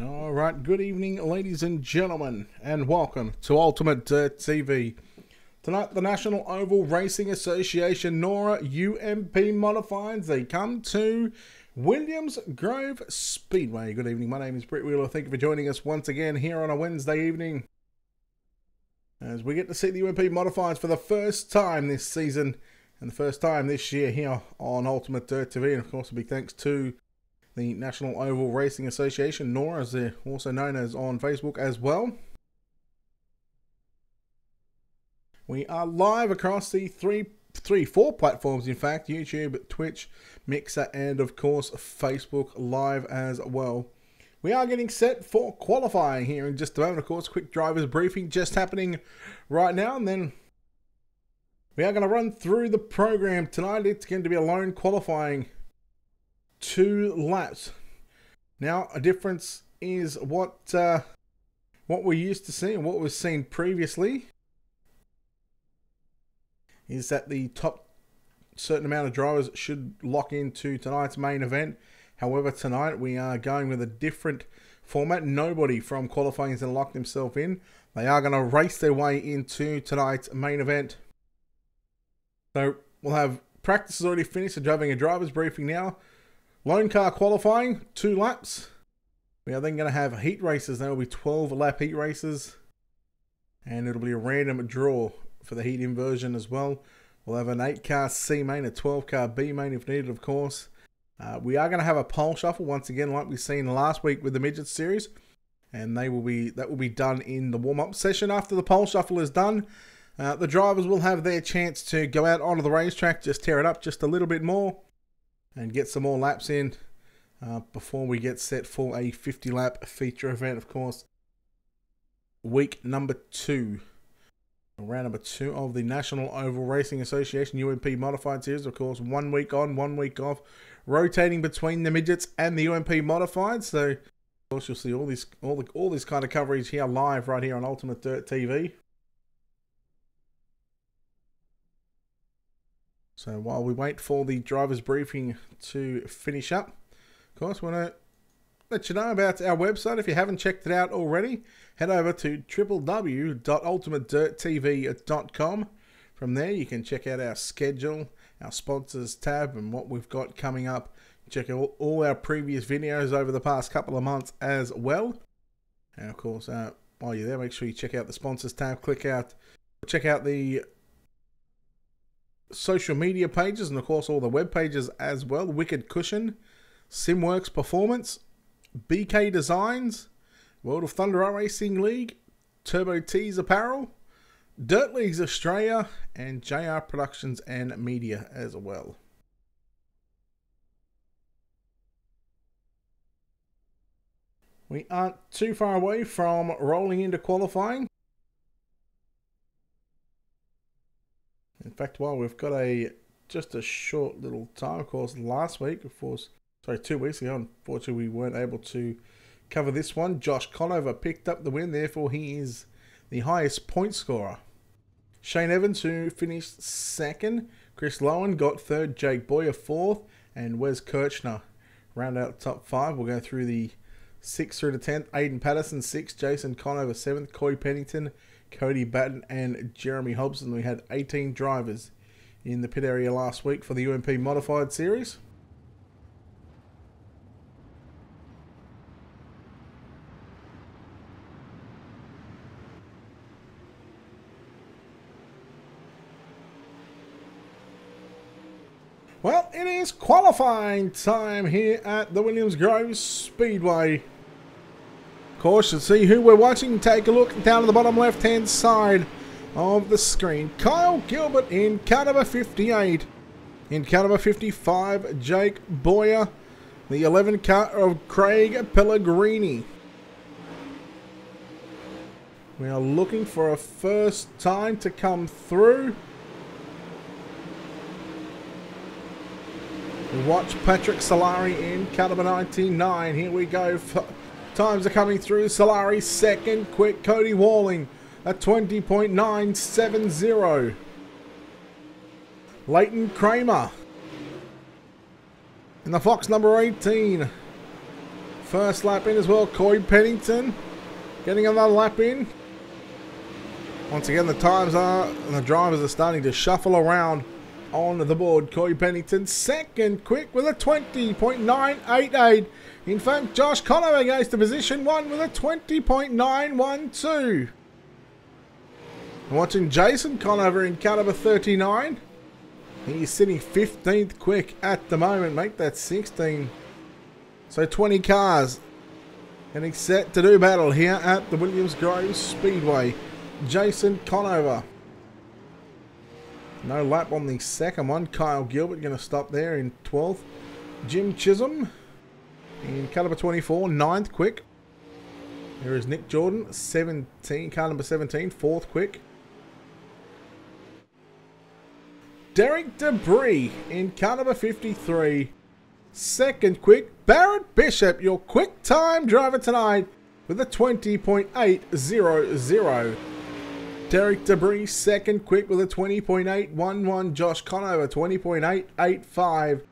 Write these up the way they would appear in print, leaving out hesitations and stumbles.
Alright, good evening ladies and gentlemen, and welcome to Ultimate Dirt TV. Tonight the National Oval Racing Association NORA UMP Modifieds, they come to Williams Grove Speedway. Good evening, my name is Brett Wheeler. Thank you for joining us once again here on a Wednesday evening, as we get to see the UMP Modifieds for the first time this season, and the first time this year here on Ultimate Dirt TV. And of course a big thanks to the National Oval Racing Association, NORA, as they're also known as on Facebook as well. We are live across the four platforms, in fact: YouTube, Twitch, Mixer, and of course Facebook Live as well. We are getting set for qualifying here in just a moment. Of course, quick driver's briefing just happening right now, and then we are going to run through the program tonight. It's going to be a lone qualifying 2 laps. Now, a difference is what we're used to seeing, what we've seen previously, is that the top certain amount of drivers should lock into tonight's main event. However, tonight we are going with a different format. Nobody from qualifying is going to lock themselves in. They are going to race their way into tonight's main event. So we'll have practices already finished, so having a driver's briefing now. Lone car qualifying, 2 laps. We are then going to have heat races. There will be 12 lap heat races, and it'll be a random draw for the heat inversion as well. We'll have an 8 car C main, a 12 car B main if needed, of course. We are going to have a pole shuffle once again, like we've seen last week with the midget series, and that will be done in the warm-up session. After the pole shuffle is done, the drivers will have their chance to go out onto the racetrack, just tear it up just a little bit more, and get some more laps in before we get set for a 50-lap feature event, of course. Week number 2. Round number 2 of the National Oval Racing Association UMP Modified Series. Of course, 1 week on, 1 week off, rotating between the midgets and the UMP Modified. So, of course, you'll see all this kind of coverage here live right here on Ultimate Dirt TV. So while we wait for the driver's briefing to finish up, of course, we want to let you know about our website. If you haven't checked it out already, head over to www.ultimatedirttv.com. From there, you can check out our schedule, our sponsors tab, and what we've got coming up. Check out all our previous videos over the past couple of months as well. And of course, while you're there, make sure you check out the sponsors tab. Check out the social media pages, and of course all the web pages as well. Wicked Cushion, Simworks Performance, BK Designs, World of Thunder Racing League, Turbo Tees Apparel, Dirt Leagues Australia, and JR Productions and Media as well. We aren't too far away from rolling into qualifying. In fact, while we've got just a short little time, of course, last week, 2 weeks ago, unfortunately we weren't able to cover this one. Josh Conover picked up the win, therefore he is the highest point scorer. Shane Evans, who finished 2nd. Chris Lowen got 3rd. Jake Boyer 4th. And Wes Kirchner round out the top 5. We'll go through the 6th through to 10th. Aiden Patterson 6th. Jason Conover 7th. Corey Pennington, Cody Batten, and Jeremy Hobson. We had 18 drivers in the pit area last week for the UMP Modified Series. Well, it is qualifying time here at the Williams Grove Speedway. Of course, to see who we're watching, take a look down to the bottom left-hand side of the screen. Kyle Gilbert in car number 58. In car number 55, Jake Boyer. The 11 car of Craig Pellegrini. We are looking for a first time to come through. We watch Patrick Solari in car number 99. Here we go. Times are coming through. Solari 2nd. Quick. Cody Walling at 20.970. Leighton Kramer in the Fox number 18. First lap in as well. Corey Pennington getting another lap in. Once again, the times are, and the drivers are starting to shuffle around on the board. Corey Pennington second quick with a 20.988. In fact, Josh Conover goes to position 1 with a 20.912. Watching Jason Conover in car number 39. He's sitting 15th quick at the moment. Make that 16. So 20 cars getting set to do battle here at the Williams Grove Speedway. Jason Conover. No lap on the second one. Kyle Gilbert going to stop there in 12th. Jim Chisholm in car number 24, 9th quick. There is Nick Jordan, 17, car number 17, 4th quick. Derek Debris in car number 53, 2nd quick. Barrett Bishop, your quick time driver tonight, with a 20.800. Derek Debris, 2nd quick with a 20.811. Josh Conover, 20.885.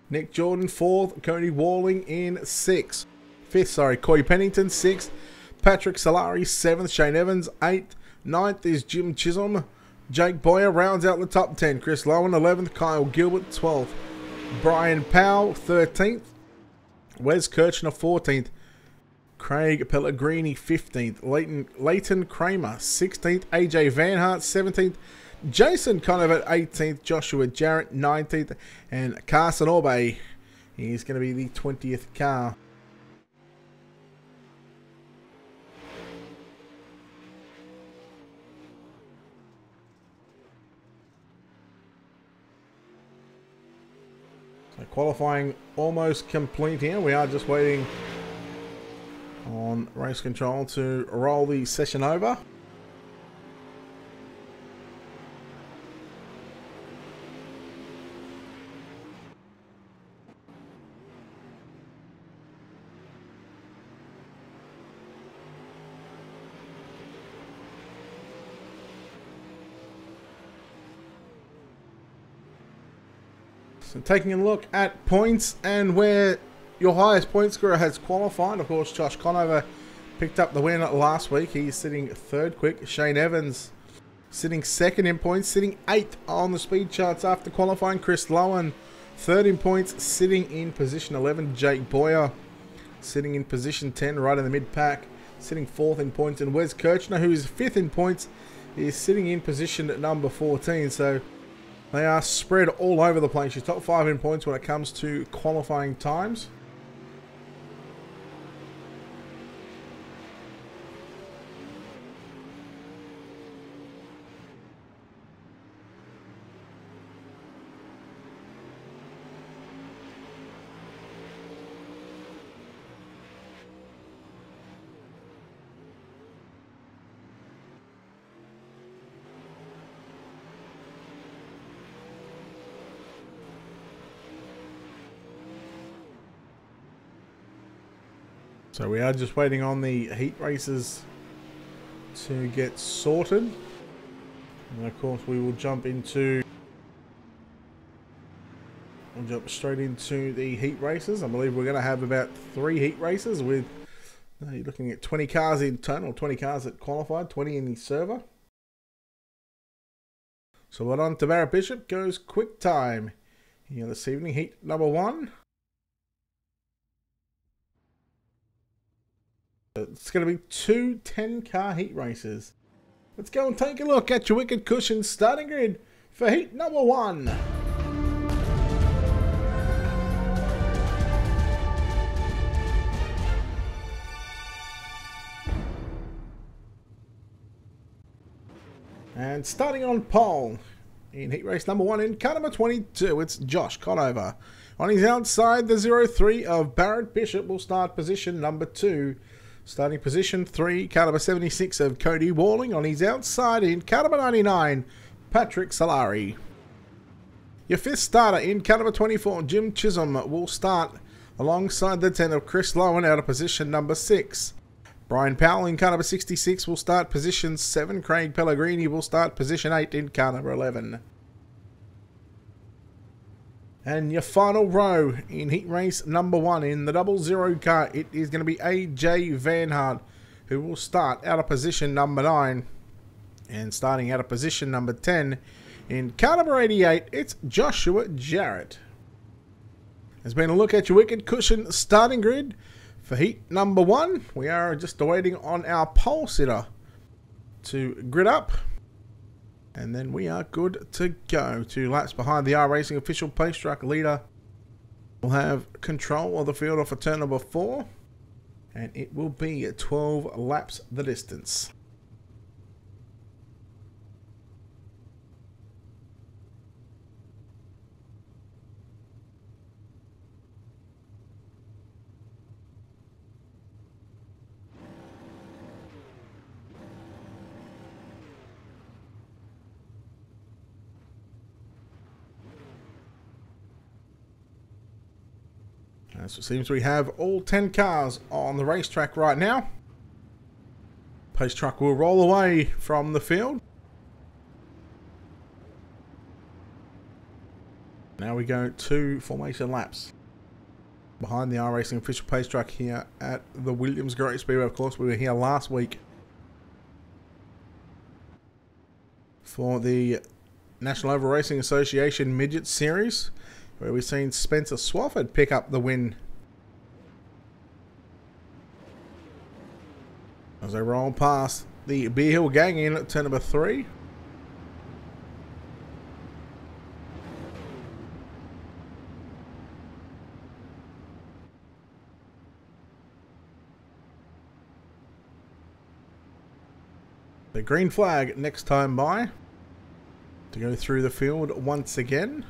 Nick Jordan, 4th. Cody Walling in 6th. 5th, sorry. Corey Pennington, 6th. Patrick Solari, 7th. Shane Evans, 8th. 9th is Jim Chisholm. Jake Boyer rounds out the top 10. Chris Lowen, 11th. Kyle Gilbert, 12th. Brian Powell, 13th. Wes Kirchner, 14th. Craig Pellegrini, 15th. Leighton Kramer, 16th. AJ Van Hart, 17th. Jason Conover, 18th. Joshua Jarrett, 19th. And Carson Orbe, he's going to be the 20th car. So qualifying almost complete here. We are just waiting on race control to roll the session over. So taking a look at points and where your highest point scorer has qualified. Of course, Josh Conover picked up the win last week. He's sitting 3rd quick. Shane Evans sitting 2nd in points, sitting 8th on the speed charts after qualifying. Chris Lowen 3rd in points, sitting in position 11. Jake Boyer sitting in position 10, right in the mid-pack, sitting 4th in points. And Wes Kirchner, who is 5th in points, is sitting in position at number 14. So they are spread all over the place. Your top 5 in points when it comes to qualifying times. So we are just waiting on the heat races to get sorted. And of course we will jump straight into the heat races. I believe we're going to have about 3 heat races with, you're looking at 20 cars in total, 20 cars that qualified, 20 in the server. So well on to Barrett Bishop, goes quick time here this evening, heat number 1. It's going to be 2 10-car heat races. Let's go and take a look at your Wicked Cushion starting grid for heat number 1. And starting on pole in heat race number 1 in car number 22, it's Josh Conover. On his outside, the 03 of Barrett Bishop will start position number 2. Starting position 3, car number 76 of Cody Walling. On his outside in car number 99, Patrick Solari. Your 5th starter in car number 24, Jim Chisholm, will start alongside the 10 of Chris Lowen out of position number 6. Brian Powell in car number 66 will start position 7. Craig Pellegrini will start position 8 in car number 11. And your final row in heat race number 1 in the 00 car, it is going to be AJ Van Hart, who will start out of position number 9. And starting out of position number 10 in car number 88, it's Joshua Jarrett. There's been a look at your wicked cushion starting grid for heat number 1. We are just awaiting on our pole sitter to grid up. And then we are good to go. 2 laps behind the iRacing official pace truck leader. We'll have control of the field off of turn number 4. And it will be 12 laps the distance. So it seems we have all 10 cars on the racetrack right now. Pace truck will roll away from the field. Now we go 2 formation laps behind the iRacing official pace truck here at the Williams Great Speedway. Of course, we were here last week for the National Oval Racing Association Midget Series, where we've seen Spencer Swafford pick up the win as they roll past the Beer Hill gang in at turn number 3. The green flag next time by to go through the field once again.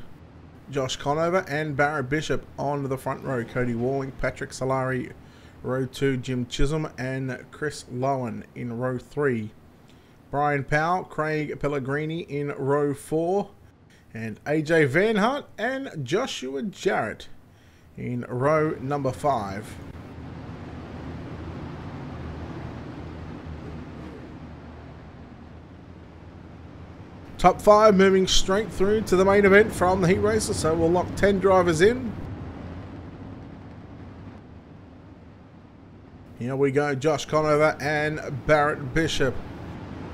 Josh Conover and Barrett Bishop on the front row. Cody Walling, Patrick Solari, row 2, Jim Chisholm and Chris Lowen in row 3. Brian Powell, Craig Pellegrini in row 4. And AJ Van Hart and Joshua Jarrett in row number 5. Top 5 moving straight through to the main event from the heat races, so we'll lock 10 drivers in. Here we go, Josh Conover and Barrett Bishop.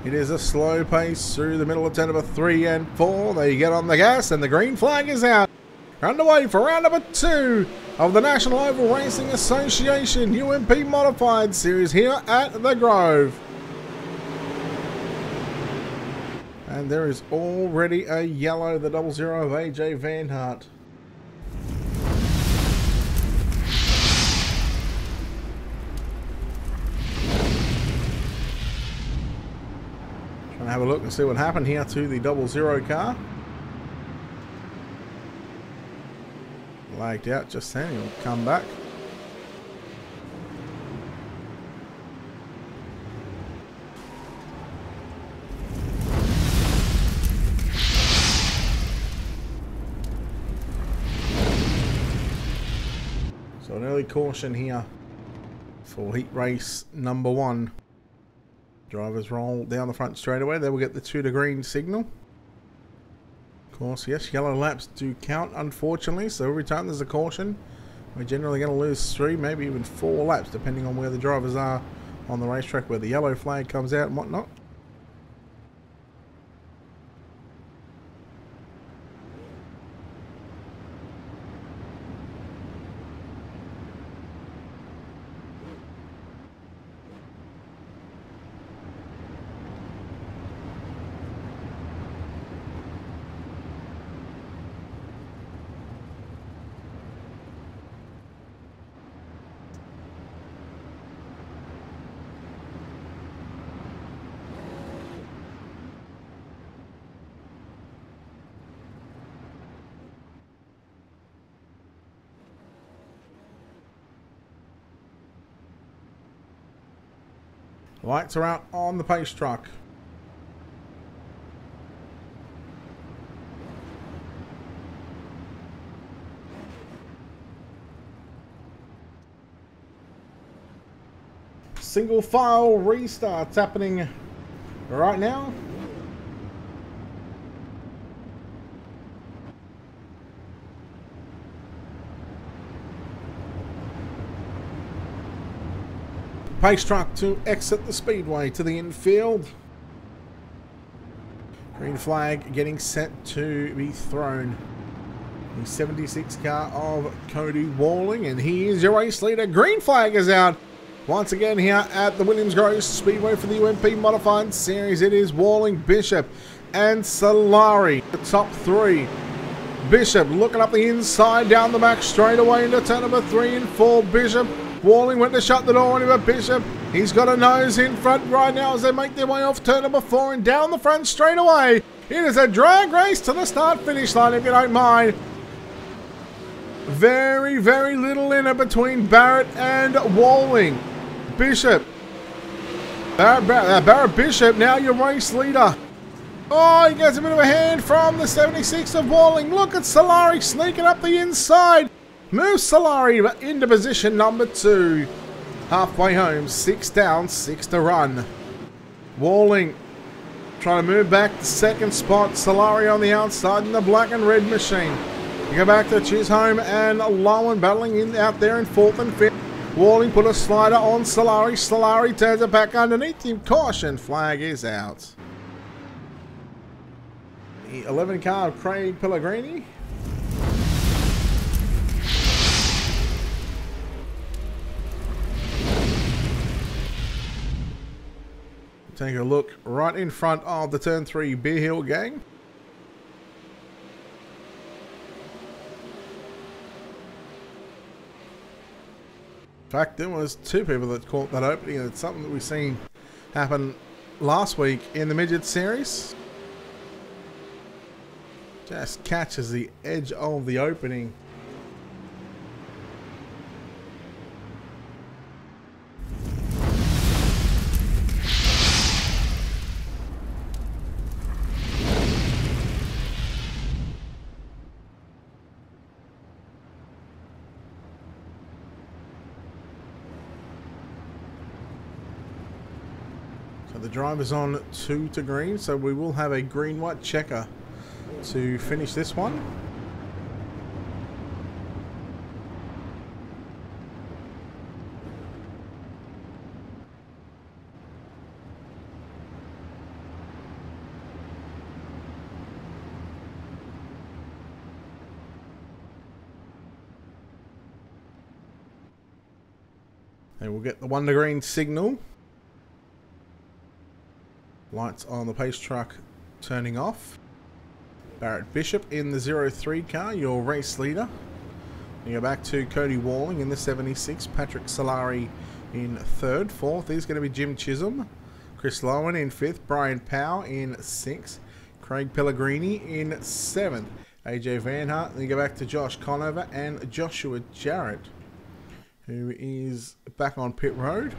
It is a slow pace through the middle of turn number 3 and 4. They get on the gas and the green flag is out. We're underway for round number 2 of the National Oval Racing Association UMP Modified Series here at the Grove. And there is already a yellow, the 00 of AJ Van Hart. Trying to have a look and see what happened here to the 00 car. Lagged out just then, he'll come back. So an early caution here for heat race number 1. Drivers roll down the front straight away. They will get the 2 to green signal. Of course, yes, yellow laps do count, unfortunately. So every time there's a caution, we're generally going to lose 3, maybe even 4 laps, depending on where the drivers are on the racetrack, where the yellow flag comes out and whatnot. Lights are out on the pace truck. Single file restarts happening right now. Pace truck to exit the speedway to the infield. Green flag getting set to be thrown. The 76 car of Cody Walling, and he is your race leader. Green flag is out. Once again here at the Williams Grove Speedway for the UMP Modified Series. It is Walling, Bishop and Solari. The top three. Bishop looking up the inside, down the back, straight away into turn number 3 and 4. Bishop. Walling went to shut the door on him, but Bishop, he's got a nose in front right now as they make their way off turn number 4 and down the front straight away. It is a drag race to the start-finish line, if you don't mind. Very, very little in it between Barrett and Walling. Bishop. Barrett Bishop, now your race leader. Oh, he gets a bit of a hand from the 76 of Walling. Look at Solari sneaking up the inside. Moves Solari into position number 2. Halfway home, 6 down, 6 to run. Walling trying to move back to second spot. Solari on the outside in the black and red machine. You go back to Chisholm and Lowen battling in out there in 4th and 5th. Walling put a slider on Solari. Solari turns it back underneath him. Caution flag is out. The 11 car of Craig Pellegrini. Take a look right in front of the turn 3 Beer Hill gang. In fact, there was 2 people that caught that opening. It's something that we've seen happen last week in the midget series. Just catches the edge of the opening. So the driver's on 2 to green, so we will have a green-white checker to finish this one. And we'll get the 1 to green signal. Lights on the pace truck turning off. Barrett Bishop in the 03 car, your race leader. You go back to Cody Walling in the 76. Patrick Solari in 3rd. 4th is going to be Jim Chisholm. Chris Lowen in 5th. Brian Powell in 6th. Craig Pellegrini in 7th. AJ Van Hart. Then you go back to Josh Conover and Joshua Jarrett, who is back on pit road.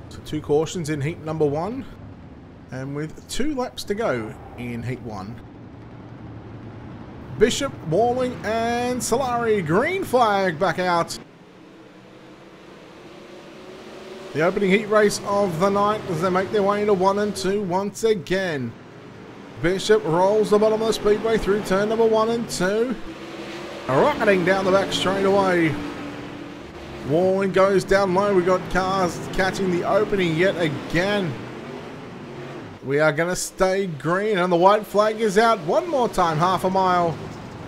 So 2 cautions in heat number 1, and with 2 laps to go in heat 1. Bishop, Walling and Solari, green flag back out. The opening heat race of the night as they make their way into 1 and 2 once again. Bishop rolls the bottom of the speedway through turn number 1 and 2. Rocketing down the back straight away. Walling goes down low. We got cars catching the opening yet again. We are going to stay green, and the white flag is out one more time. Half a mile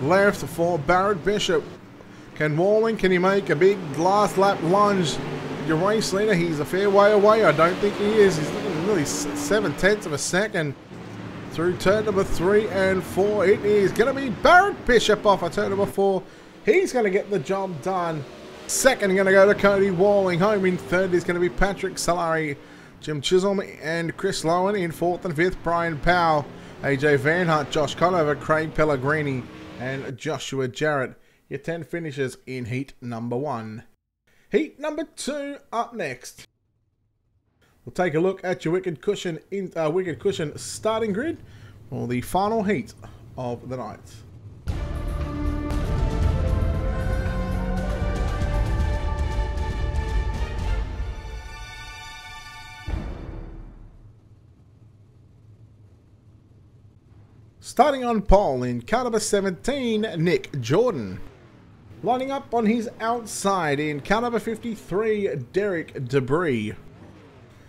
left for Barrett Bishop. Can he make a big last lap lunge? Your race leader, he's a fair way away. I don't think he is. He's looking really 7/10 of a second through turn number 3 and 4. It is going to be Barrett Bishop off of turn number 4. He's going to get the job done. Second going to go to Cody Walling. Home in 3rd is going to be Patrick Solari. Jim Chisholm and Chris Lowen in 4th and 5th. Brian Powell, AJ Van Hart, Josh Conover, Craig Pellegrini and Joshua Jarrett. Your 10 finishes in heat number 1. Heat number 2 up next. We'll take a look at your Wicked Cushion starting grid for the final heat of the night. Starting on pole in car number 17, Nick Jordan. Lining up on his outside in car number 53, Derek Debris.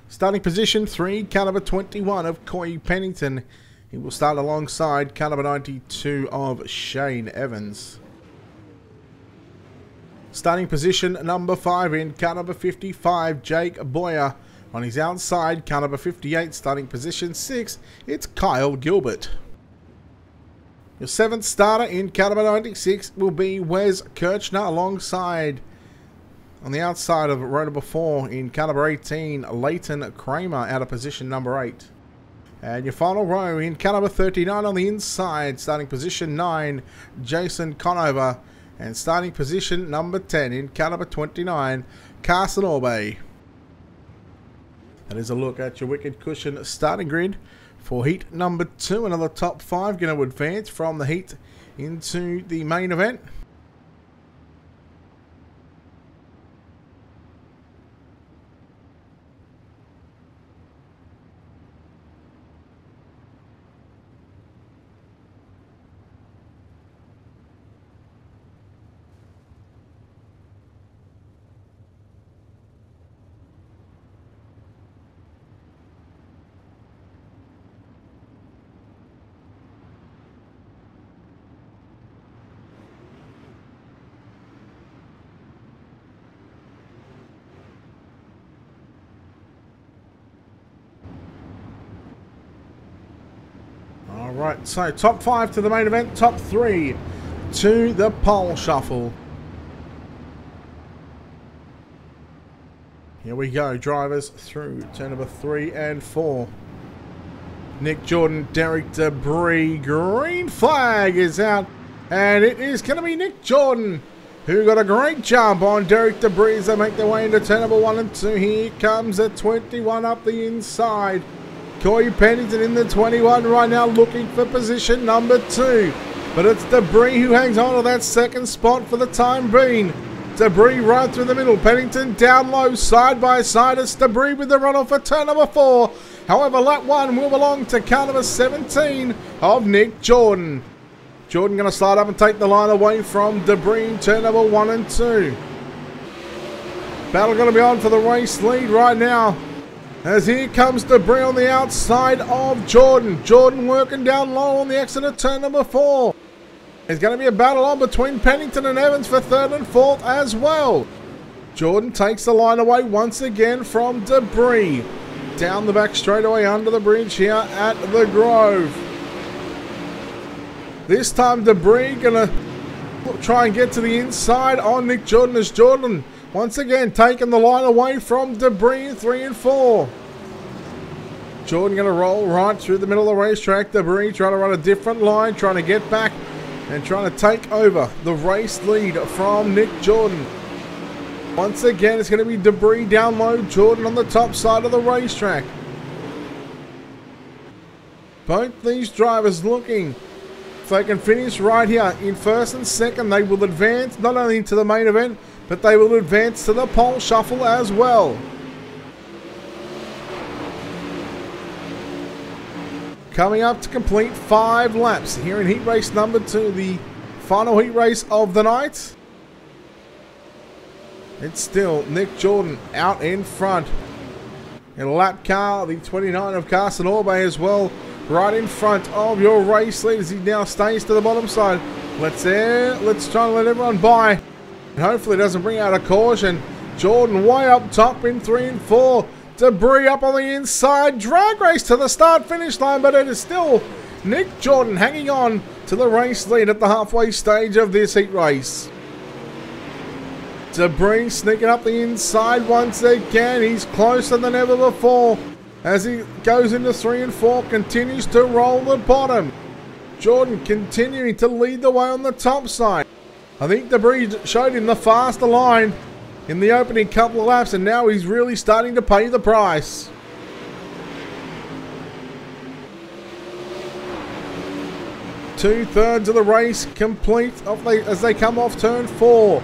Starting position 3, car number 21 of Coy Pennington. He will start alongside car number 92 of Shane Evans. Starting position number 5 in car number 55, Jake Boyer. On his outside, car number 58, starting position 6, it's Kyle Gilbert. Your 7th starter in car number 96 will be Wes Kirchner alongside, on the outside of row number 4 in car number 18, Leighton Kramer out of position number 8. And your final row in car number 39 on the inside, starting position 9, Jason Conover. And starting position number 10 in car number 29, Carson Orbay. That is a look at your Wicked Cushion starting grid for heat number 2. Another top 5 going to advance from the heat into the main event. Alright, so top 5 to the main event, top 3 to the pole shuffle. Here we go, drivers through turn number 3 and 4. Nick Jordan, Derek Debris, green flag is out, and it is going to be Nick Jordan who got a great jump on Derek Debris as they make their way into turn number 1 and 2. Here comes the 21 up the inside. Coy Pennington in the 21 right now looking for position number 2. But it's Debris who hangs on to that second spot for the time being. Debris right through the middle. Pennington down low, side by side. It's Debris with the runoff for turn number 4. However, lap 1 will belong to car number 17 of Nick Jordan. Jordan going to slide up and take the line away from Debris in turn number 1 and 2. Battle going to be on for the race lead right now, as here comes Debris on the outside of Jordan. Jordan working down low on the exit of turn number 4. There's going to be a battle on between Pennington and Evans for 3rd and 4th as well. Jordan takes the line away once again from Debris. Down the back straightaway under the bridge here at the Grove. This time Debris going to try and get to the inside on Nick Jordan, as Jordan once again taking the line away from Debris in 3 and 4. Jordan going to roll right through the middle of the racetrack. Debris trying to run a different line, trying to get back and trying to take over the race lead from Nick Jordan. Once again, it's going to be Debris down low, Jordan on the top side of the racetrack. Both these drivers looking if they can finish right here in 1st and 2nd, they will advance not only into the main event, but they will advance to the pole shuffle as well. Coming up to complete 5 laps here in heat race number 2, the final heat race of the night. It's still Nick Jordan out in front. In a lap car, the 29 of Carson Orbay as well, right in front of your race lead as he now stays to the bottom side. Let's try and let everyone by. And hopefully it doesn't bring out a caution. Jordan way up top in 3 and 4. Debris up on the inside. Drag race to the start-finish line, but it is still Nick Jordan hanging on to the race lead at the halfway stage of this heat race. Debris sneaking up the inside once again. He's closer than ever before as he goes into 3 and 4, continues to roll the bottom. Jordan continuing to lead the way on the top side. I think Debris showed him the faster line in the opening couple of laps, and now he's really starting to pay the price. Two-thirds of the race complete as they come off turn 4.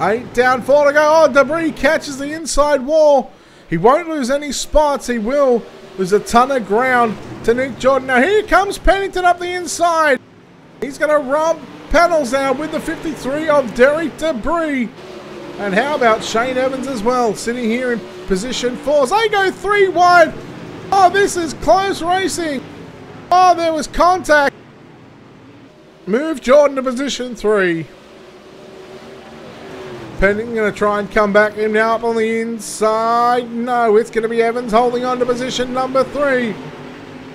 8 down, 4 to go. Oh, Debris catches the inside wall. He won't lose any spots. He will lose a ton of ground to Nick Jordan. Now here comes Pennington up the inside. He's going to rub panels now with the 53 of Derek Debris. And how about Shane Evans as well, sitting here in position 4. They go 3 wide. Oh, this is close racing. Oh, there was contact. Move Jordan to position 3. Pennington going to try and come back in now up on the inside. No, it's going to be Evans holding on to position number 3.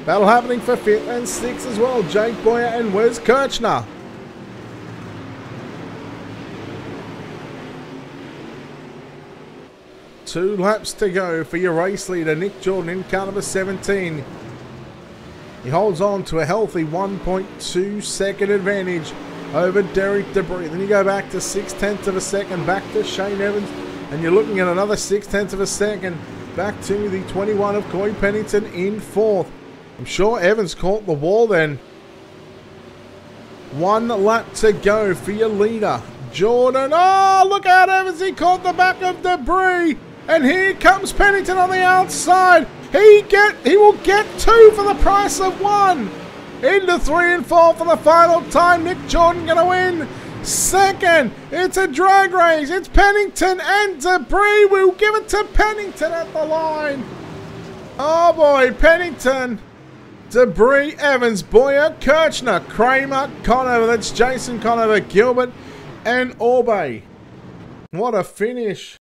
Battle happening for 5th and 6th as well. Jake Boyer and Wes Kirchner. Two laps to go for your race leader, Nick Jordan, in car number 17. He holds on to a healthy 1.2 second advantage over Derek Debris. Then you go back to 6/10 of a second, back to Shane Evans, and you're looking at another 6/10 of a second, back to the 21 of Corey Pennington in 4th. I'm sure Evans caught the wall then. 1 lap to go for your leader, Jordan. Oh, look out, Evans, he caught the back of Debris. And here comes Pennington on the outside. He will get 2 for the price of 1. Into 3 and 4 for the final time. Nick Jordan going to win. Second, it's a drag race. It's Pennington and Debris. We'll give it to Pennington at the line. Oh boy, Pennington, Debris, Evans, Boyer, Kirchner, Kramer, Conover. That's Jason Conover, Gilbert, and Orbe. What a finish.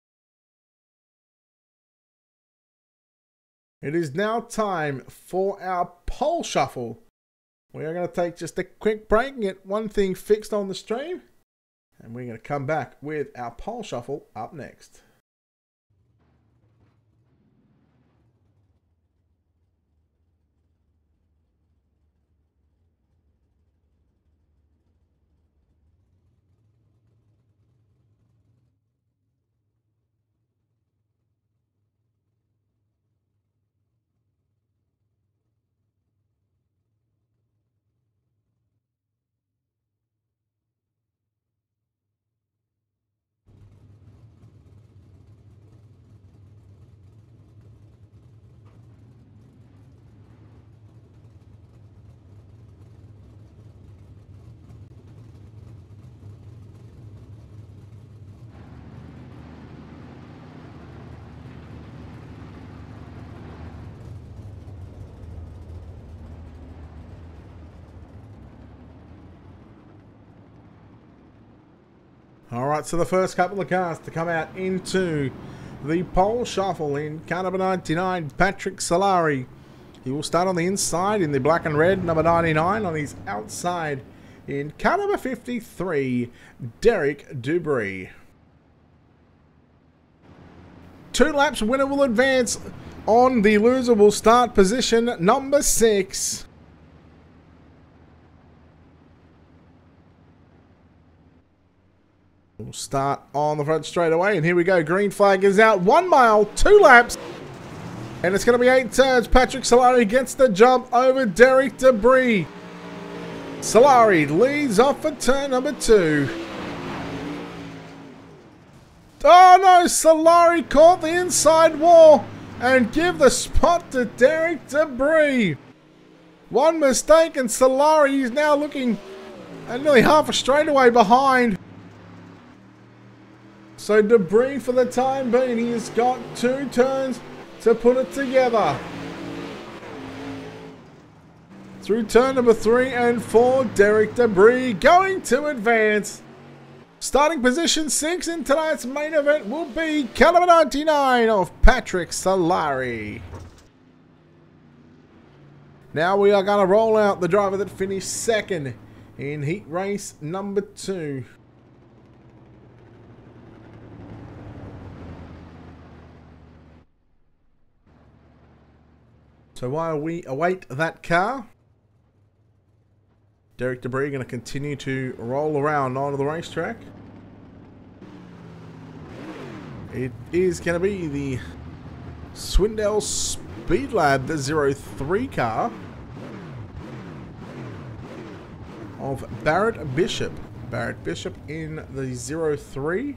It is now time for our pole shuffle. We are going to take just a quick break and get one thing fixed on the stream. And we're going to come back with our pole shuffle up next. Alright, so the first couple of cars to come out into the pole shuffle in car number 99, Patrick Solari. He will start on the inside in the black and red, number 99 on his outside in car number 53, Derek Debris. 2 laps, winner will advance. On the loser will start position number 6. We'll start on the front straight away, and here we go. Green flag is out. 1 mile, 2 laps, and it's going to be 8 turns. Patrick Solari gets the jump over Derek Debris. Solari leads off for turn number 2. Oh no, Solari caught the inside wall and give the spot to Derek Debris. One mistake and Solari is now looking at nearly half a straightaway behind. So Debris, for the time being, he has got 2 turns to put it together. Through turn number 3 and 4, Derek Debris going to advance. Starting position 6 in tonight's main event will be car number 99 of Patrick Solari. Now we are going to roll out the driver that finished second in heat race number 2. So while we await that car, Derek Debris going to continue to roll around onto the racetrack. It is going to be the Swindell Speed Lab, the 03 car of Barrett Bishop. Barrett Bishop in the 03.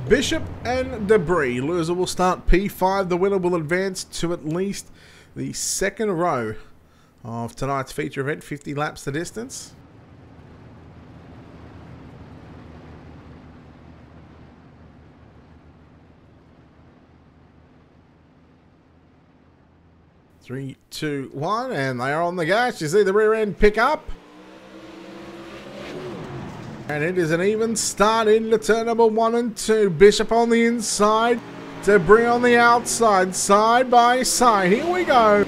Bishop and Debris. Loser will start P5. The winner will advance to at least the second row of tonight's feature event, 50 laps the distance. Three, two, one, and they are on the gas. You see the rear end pick up. And it is an even start into turn number 1 and 2. Bishop on the inside. Debris on the outside. Side by side. Here we go.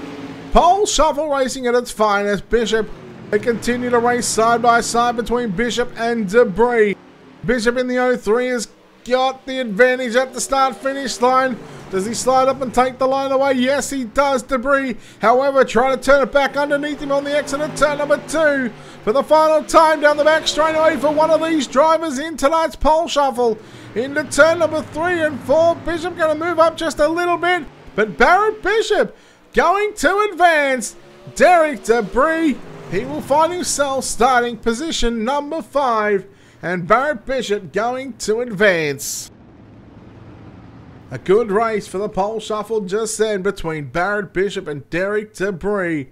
Pole shuffle racing at its finest. Bishop, they continue to race side by side between Bishop and Debris. Bishop in the 03 has got the advantage at the start-finish line. Does he slide up and take the line away? Yes, he does. Debris, however, trying to turn it back underneath him on the exit of turn number 2. For the final time down the back straightaway for one of these drivers in tonight's pole shuffle. Into turn number 3 and 4. Bishop going to move up just a little bit. But Barrett Bishop going to advance. Derek Debris, he will find himself starting position number 5. And Barrett Bishop going to advance. A good race for the pole shuffle just then between Barrett Bishop and Derek Debris.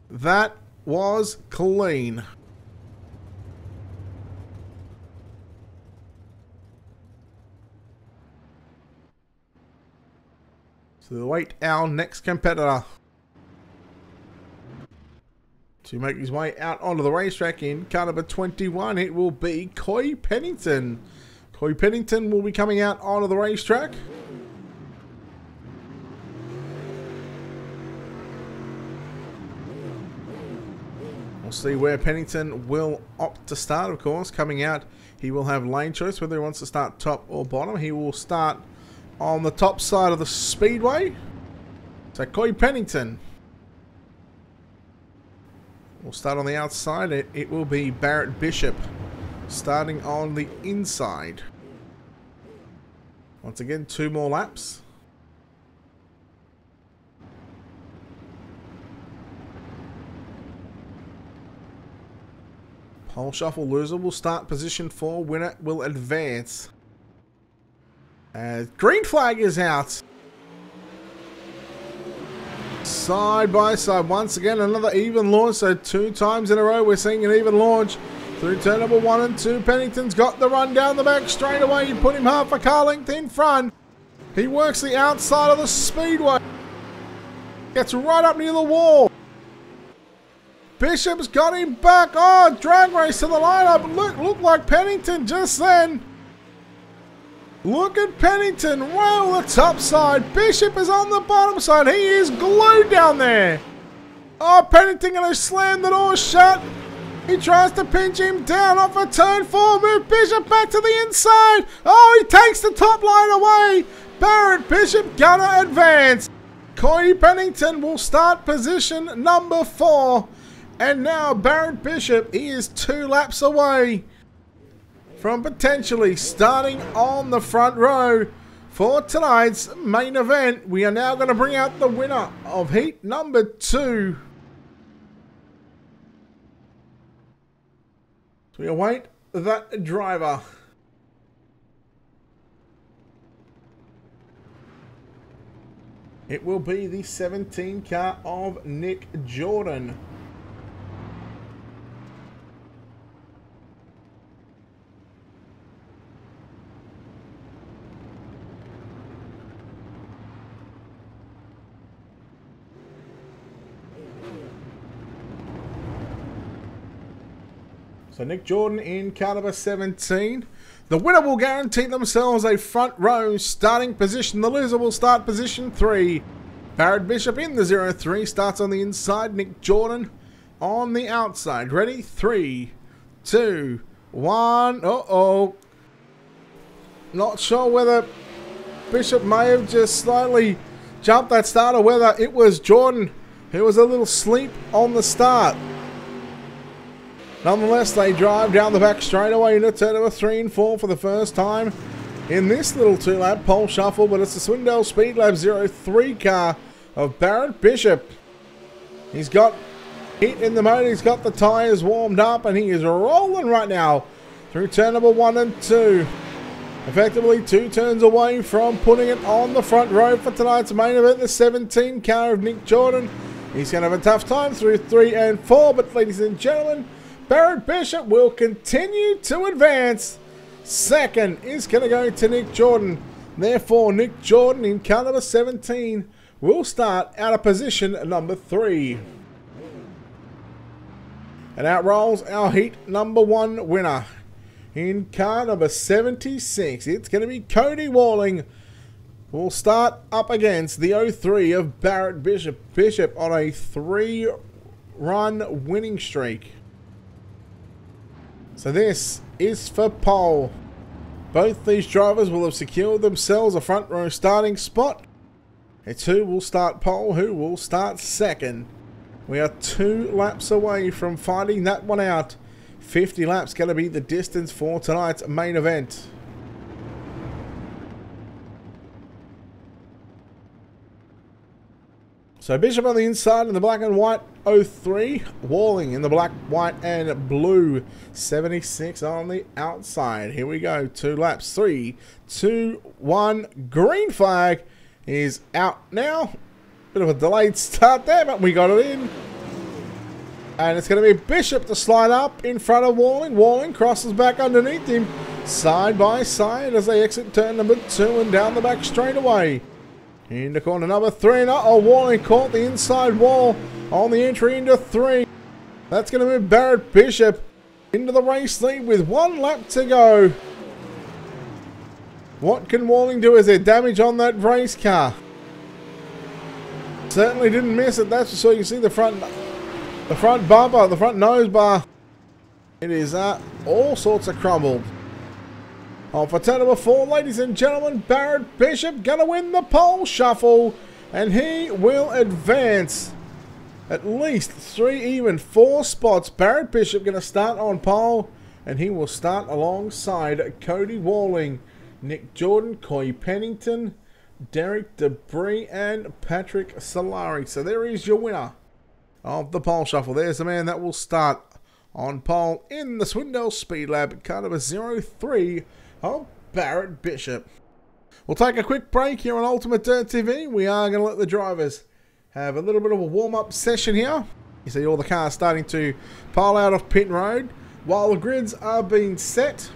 That was clean. So we'll wait our next competitor to make his way out onto the racetrack in car number 21. It will be Coy Pennington. Coy Pennington will be coming out onto the racetrack. We'll see where Pennington will opt to start, of course. Coming out, he will have lane choice, whether he wants to start top or bottom. He will start on the top side of the speedway. So Coy Pennington will start on the outside. It will be Barrett Bishop starting on the inside. Once again, 2 more laps. Pole shuffle loser will start position 4. Winner will advance. Green flag is out. Side by side. Once again, another even launch. So 2 times in a row we're seeing an even launch. Through turn number 1 and 2. Pennington's got the run down the back straight away. You put him half a car length in front. He works the outside of the speedway. Gets right up near the wall. Bishop's got him back. Oh, drag race to the lineup. Look like Pennington just then. Look at Pennington roll the top side. Bishop is on the bottom side. He is glued down there. Oh, Pennington going to slam the door shut. He tries to pinch him down off a turn 4. Move Bishop back to the inside. Oh, he takes the top line away. Barrett Bishop gonna advance. Coy Pennington will start position number 4. And now Barrett Bishop, he is 2 laps away from potentially starting on the front row for tonight's main event. We are now going to bring out the winner of heat number 2. So we await that driver. It will be the 17 car of Nick Jordan. So Nick Jordan in car number 17. The winner will guarantee themselves a front row starting position. The loser will start position 3. Barrett Bishop in the 03 starts on the inside. Nick Jordan on the outside. Ready? 3, 2, 1. Uh-oh. Not sure whether Bishop may have just slightly jumped that start or whether it was Jordan who was a little sleep on the start. Nonetheless, they drive down the back straightaway into turn number 3 and 4 for the first time in this little 2-lap pole shuffle, but it's the Swindell Speed Lab 03 car of Barrett Bishop. He's got heat in the motor, he's got the tyres warmed up, and he is rolling right now through turn number 1 and 2. Effectively 2 turns away from putting it on the front row for tonight's main event, the 17 car of Nick Jordan. He's going to have a tough time through 3 and 4, but ladies and gentlemen, Barrett Bishop will continue to advance. Second is going to go to Nick Jordan. Therefore, Nick Jordan in car number 17 will start out of position number 3. And out rolls our heat number 1 winner. In car number 76, it's going to be Cody Walling. We'll start up against the 03 of Barrett Bishop. Bishop on a 3-run winning streak. So this is for pole. Both these drivers will have secured themselves a front row starting spot. It's who will start pole, who will start second. We are 2 laps away from finding that one out. 50 laps going to be the distance for tonight's main event. So Bishop on the inside in the black and white 03. Walling in the black, white and blue 76 on the outside. Here we go. 2 laps. 3, 2, 1. Green flag is out now. Bit of a delayed start there, but we got it in. And it's going to be Bishop to slide up in front of Walling. Walling crosses back underneath him. Side by side as they exit turn number 2 and down the back straight away. Into corner number 3. And Walling caught the inside wall on the entry into 3. That's going to move Barrett Bishop into the race lead with 1 lap to go. What can Walling do? Is there damage on that race car? Certainly didn't miss it. That's so you see the front bumper, the front nose bar. It is all sorts of crumbled. On for turn number 4, ladies and gentlemen, Barrett Bishop gonna win the pole shuffle, and he will advance at least 3, even 4 spots. Barrett Bishop gonna start on pole, and he will start alongside Cody Walling, Nick Jordan, Coy Pennington, Derek Debris, and Patrick Solari. So there is your winner of the pole shuffle. There's the man that will start on pole in the Swindell Speed Lab, car number 03 of Barrett Bishop. We'll take a quick break here on Ultimate Dirt TV. We are going to let the drivers have a little bit of a warm-up session here. You see all the cars starting to pile out of pit road while the grids are being set.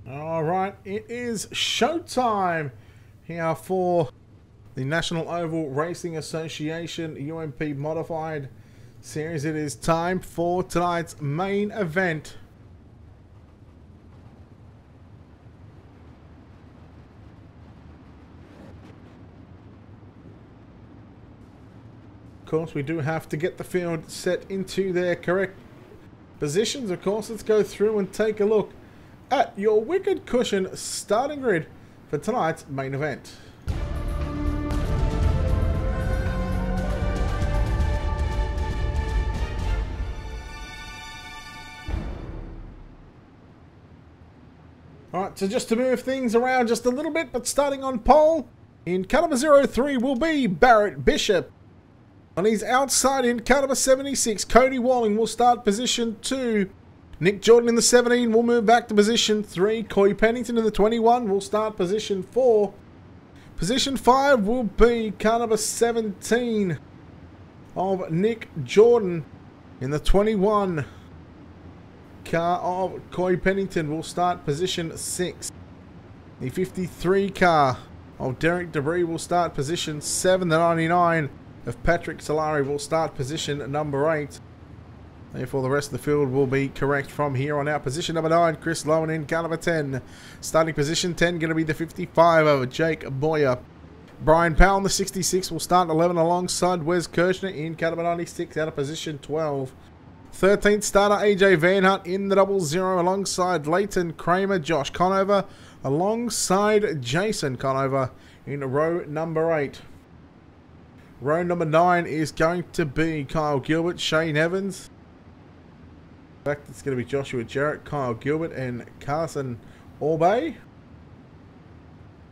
All right, it is showtime here for the National Oval Racing Association UMP Modified Series. It is time for tonight's main event. Of course, we do have to get the field set into their correct positions. Of course, let's go through and take a look at your Wicked Cushion starting grid for tonight's main event. Alright, so just to move things around just a little bit, but starting on pole, in car number 03 will be Barrett Bishop. On his outside in car number 76, Cody Walling will start position 2. Nick Jordan in the 17 will move back to position 3. Coy Pennington in the 21 will start position 4. Position 5 will be car number 17 of Nick Jordan in the 21. Car of Coy Pennington will start position 6. The 53 car of Derek Debris will start position 7. The 99 of Patrick Solari will start position number 8. Therefore, the rest of the field will be correct from here on out. Position number 9, Chris Lowen in car number 10. Starting position 10, going to be the 55 of Jake Boyer. Brian Powell in the 66 will start 11 alongside Wes Kirshner in car number 96 out of position 12. 13th starter AJ Van Hart in the 00 alongside Leighton Kramer, Josh Conover alongside Jason Conover in row number 8. Row number 9 is going to be Kyle Gilbert, Shane Evans. In fact, it's going to be Joshua Jarrett, Kyle Gilbert, and Carson Orbay.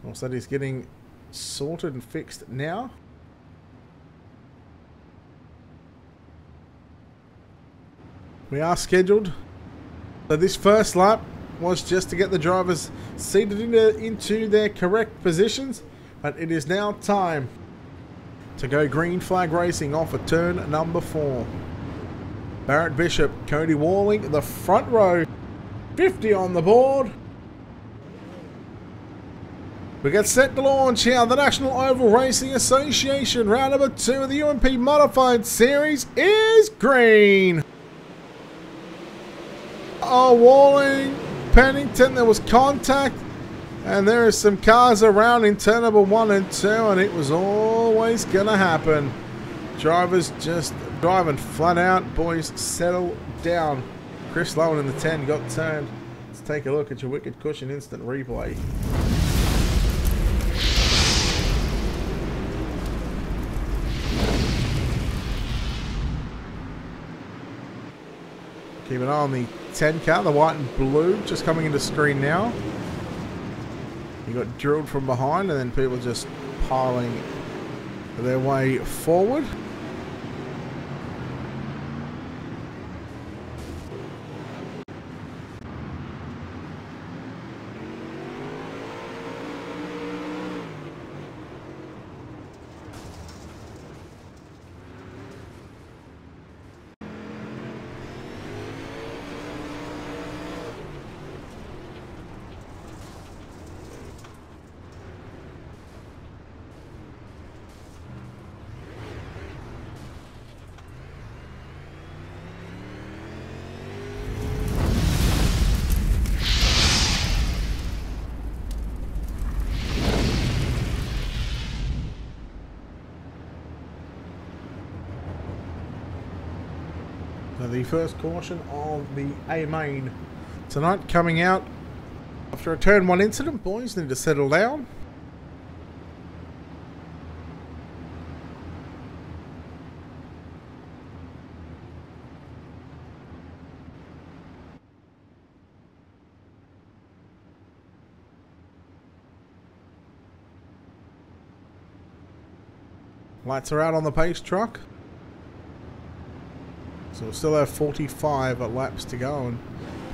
Also, that is getting sorted and fixed now. We are scheduled. So this first lap was just to get the drivers seated into their correct positions. But it is now time to go green flag racing off of turn number 4. Barrett Bishop, Cody Walling, the front row, 50 on the board. We get set to launch here. The National Oval Racing Association round number 2 of the UMP Modified Series is green. Oh, Walling, Pennington, there was contact, and there is some cars around in turn number 1 and 2, and it was always going to happen. Drivers just driving flat out. Boys, settle down. Chris Lowen in the 10 got turned. Let's take a look at your Wicked Cushion instant replay. Keep an eye on the 10 car, the white and blue, just coming into screen now. You got drilled from behind, and then people just piling their way forward. The first caution of the A main tonight coming out after a turn 1 incident. Boys need to settle down. Lights are out on the pace truck. So we'll still have 45 laps to go, and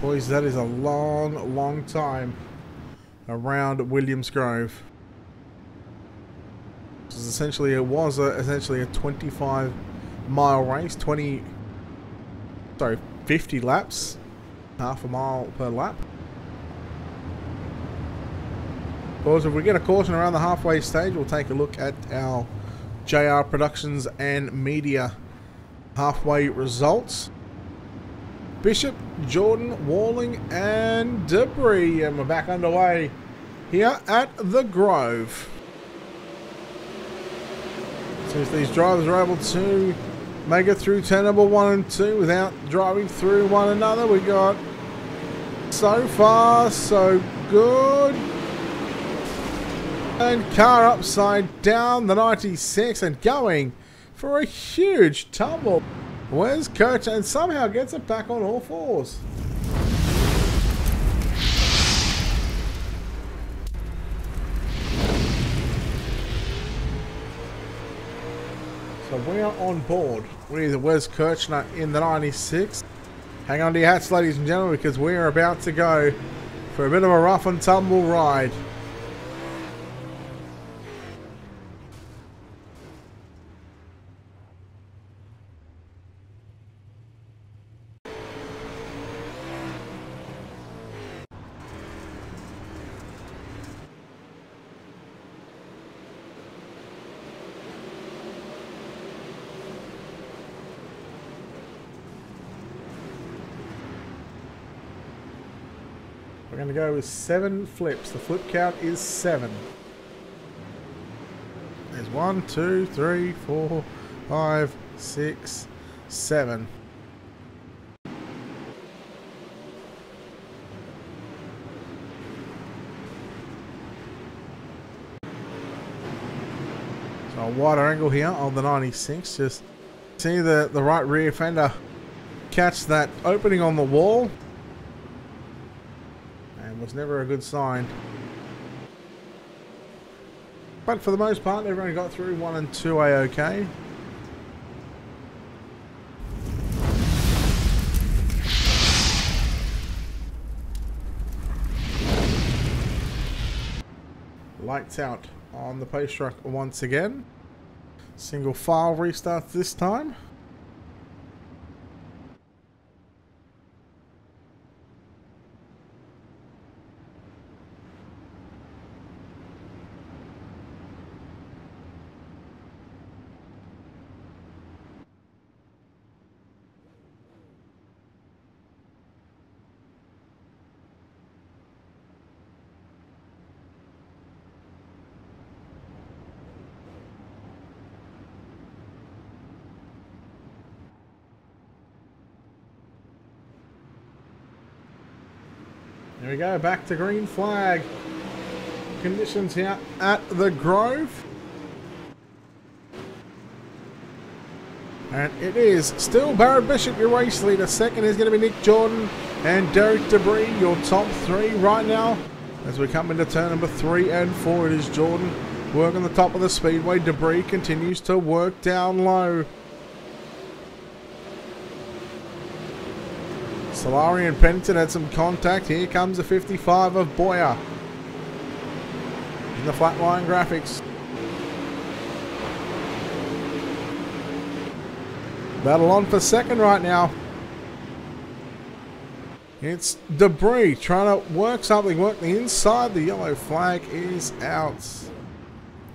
boys, that is a long, long time around Williams Grove. This is essentially, it was essentially a 25-mile race, 50 laps, half a mile per lap. Because if we get a caution around the halfway stage, we'll take a look at our JR Productions and Media halfway results. Bishop, Jordan, Walling and Debris. And we're back underway here at the Grove. So if these drivers are able to make it through turn number 1 and 2 without driving through one another, we got so far so good. And car upside down, the 96, and going for a huge tumble. Where's Kirch? And somehow gets it back on all fours. So we are on board with Wes Kirchner in the 96. Hang on to your hats, ladies and gentlemen, because we are about to go for a bit of a rough and tumble ride. We're going to go with 7 flips. The flip count is 7. There's 1, 2, 3, 4, 5, 6, 7. So a wider angle here on the 96. Just see the right rear fender catch that opening on the wall. Was never a good sign. But for the most part, everyone got through 1 and 2 A-OK. Lights out on the pace truck once again. Single file restart this time. There we go, back to green flag. Conditions here at the Grove. And it is still Barrett Bishop, your race leader. Second is going to be Nick Jordan and Derek Debris, your top 3 right now. As we come into turn number 3 and 4, it is Jordan working the top of the speedway. Debris continues to work down low. Solari and Pennington had some contact. Here comes the 55 of Boyer in the flatline graphics. Battle on for second right now. It's Debris trying to work something, work the inside. The yellow flag is out.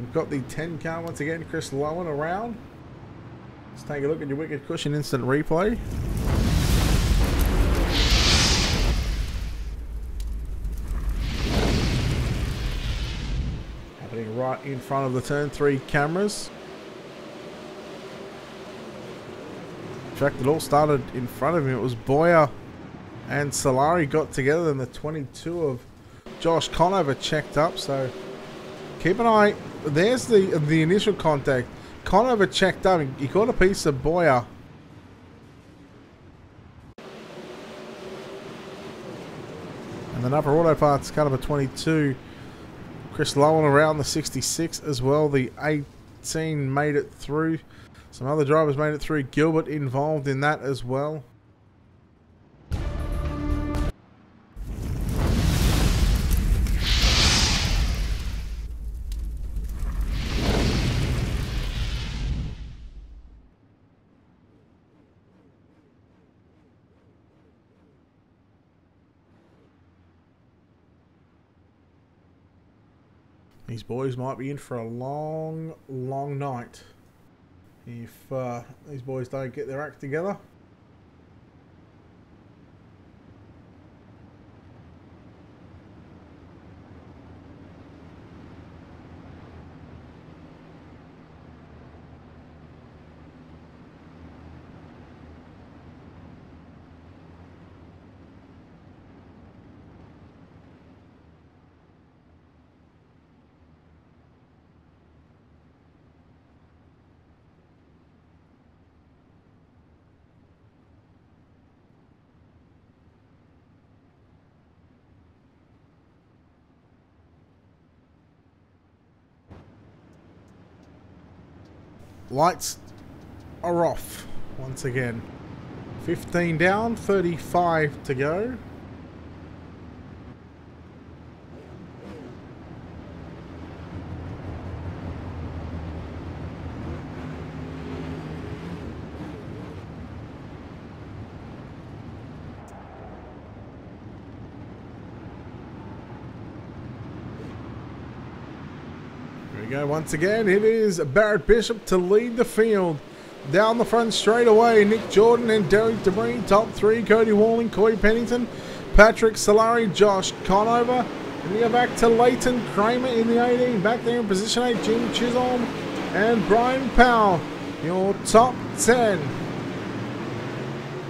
We've got the 10 car once again, Chris Lowen around. Let's take a look at your wicked cushion instant replay. Right in front of the turn 3 cameras. In fact, it all started in front of him. It was Boyer and Solari got together, and the 22 of Josh Conover checked up. So keep an eye. There's the initial contact. Conover checked up. He caught a piece of Boyer. And then Upper Auto Parts cut up a 22. Chris Lowen around the 66 as well. The 18 made it through. Some other drivers made it through. Gilbert involved in that as well. These boys might be in for a long, long night if these boys don't get their act together. Lights are off once again. 15 down, 35 to go. Here we go once again. It is Barrett Bishop to lead the field. Down the front straight away, Nick Jordan and Derek Debris. Top three, Cody Walling, Coy Pennington, Patrick Solari, Josh Conover. And we go back to Leighton Kramer in the 18. Back there in position 8, Jim Chisholm and Brian Powell. Your top 10.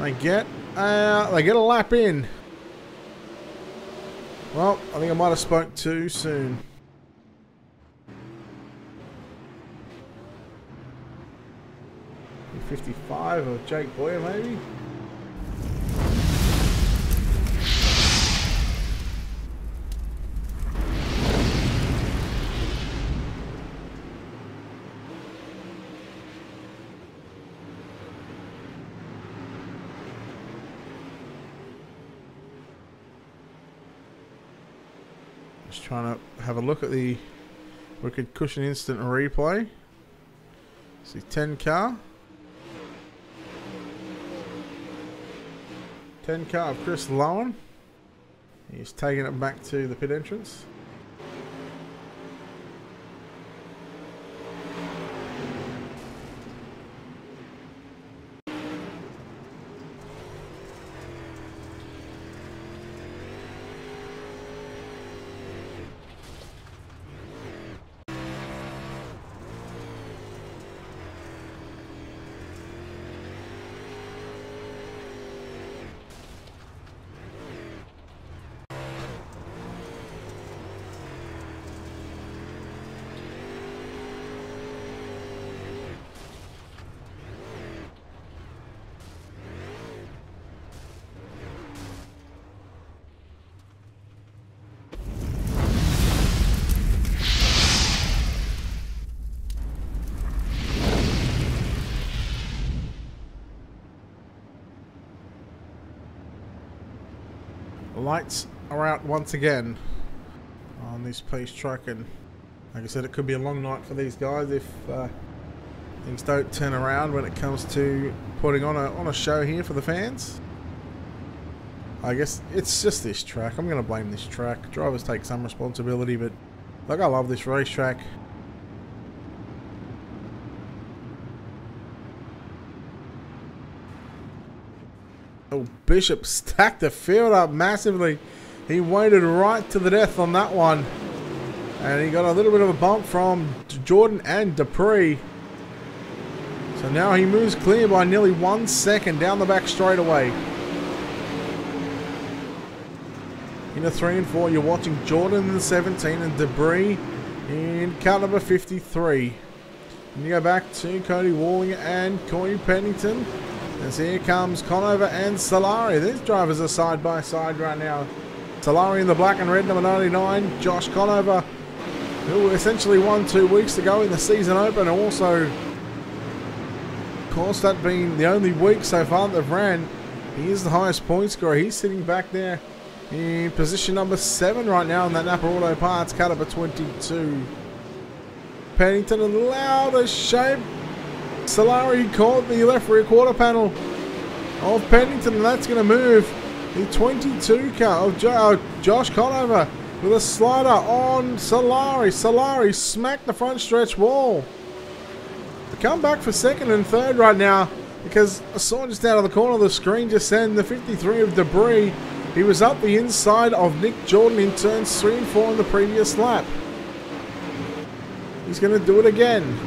They get a lap in. Well, I think I might have spoke too soon. 55 of Jake Boyer, maybe. Just trying to have a look at the Wicked Cushion Instant Replay. See 10 car. 10 car of Chris Lowen. He's taking it back to the pit entrance. Lights are out once again on this police truck, and like I said, it could be a long night for these guys if things don't turn around when it comes to putting on a show here for the fans. I guess it's just this track. I'm going to blame this track. Drivers take some responsibility, but like, I love this racetrack. Oh, Bishop stacked the field up massively. He waited right to the death on that one. And he got a little bit of a bump from Jordan and Dupree. So now he moves clear by nearly 1 second down the back straightaway. In a 3 and 4, you're watching Jordan in the 17 and Debris in car number 53. And you go back to Cody Walling and Coy Pennington. As here comes Conover and Solari. These drivers are side by side right now. Solari in the black and red, number 99. Josh Conover, who essentially won 2 weeks ago in the season open. And also, of course, that being the only week so far they've ran, he is the highest point scorer. He's sitting back there in position number 7 right now in that Napa Auto Parts car number 22. Pennington allowed a shape. Solari caught the left rear quarter panel of Pennington, and that's going to move the 22 car of Josh Conover with a slider on Solari. Solari smacked the front stretch wall. To come back for second and third right now, because I saw just out of the corner of the screen just then the 53 of Debris. He was up the inside of Nick Jordan in turns 3 and 4 in the previous lap. He's going to do it again.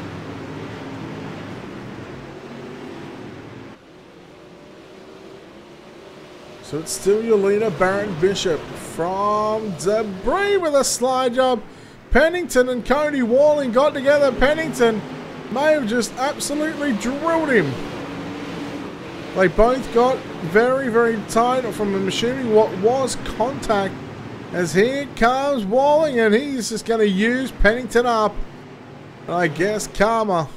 So it's still your leader, Barrett Bishop, from Debris with a slide job. Pennington and Cody Walling got together. Pennington may have just absolutely drilled him. They both got very, very tight from, I'm assuming, what was contact. As here comes Walling, and he's just going to use Pennington up. And I guess karma.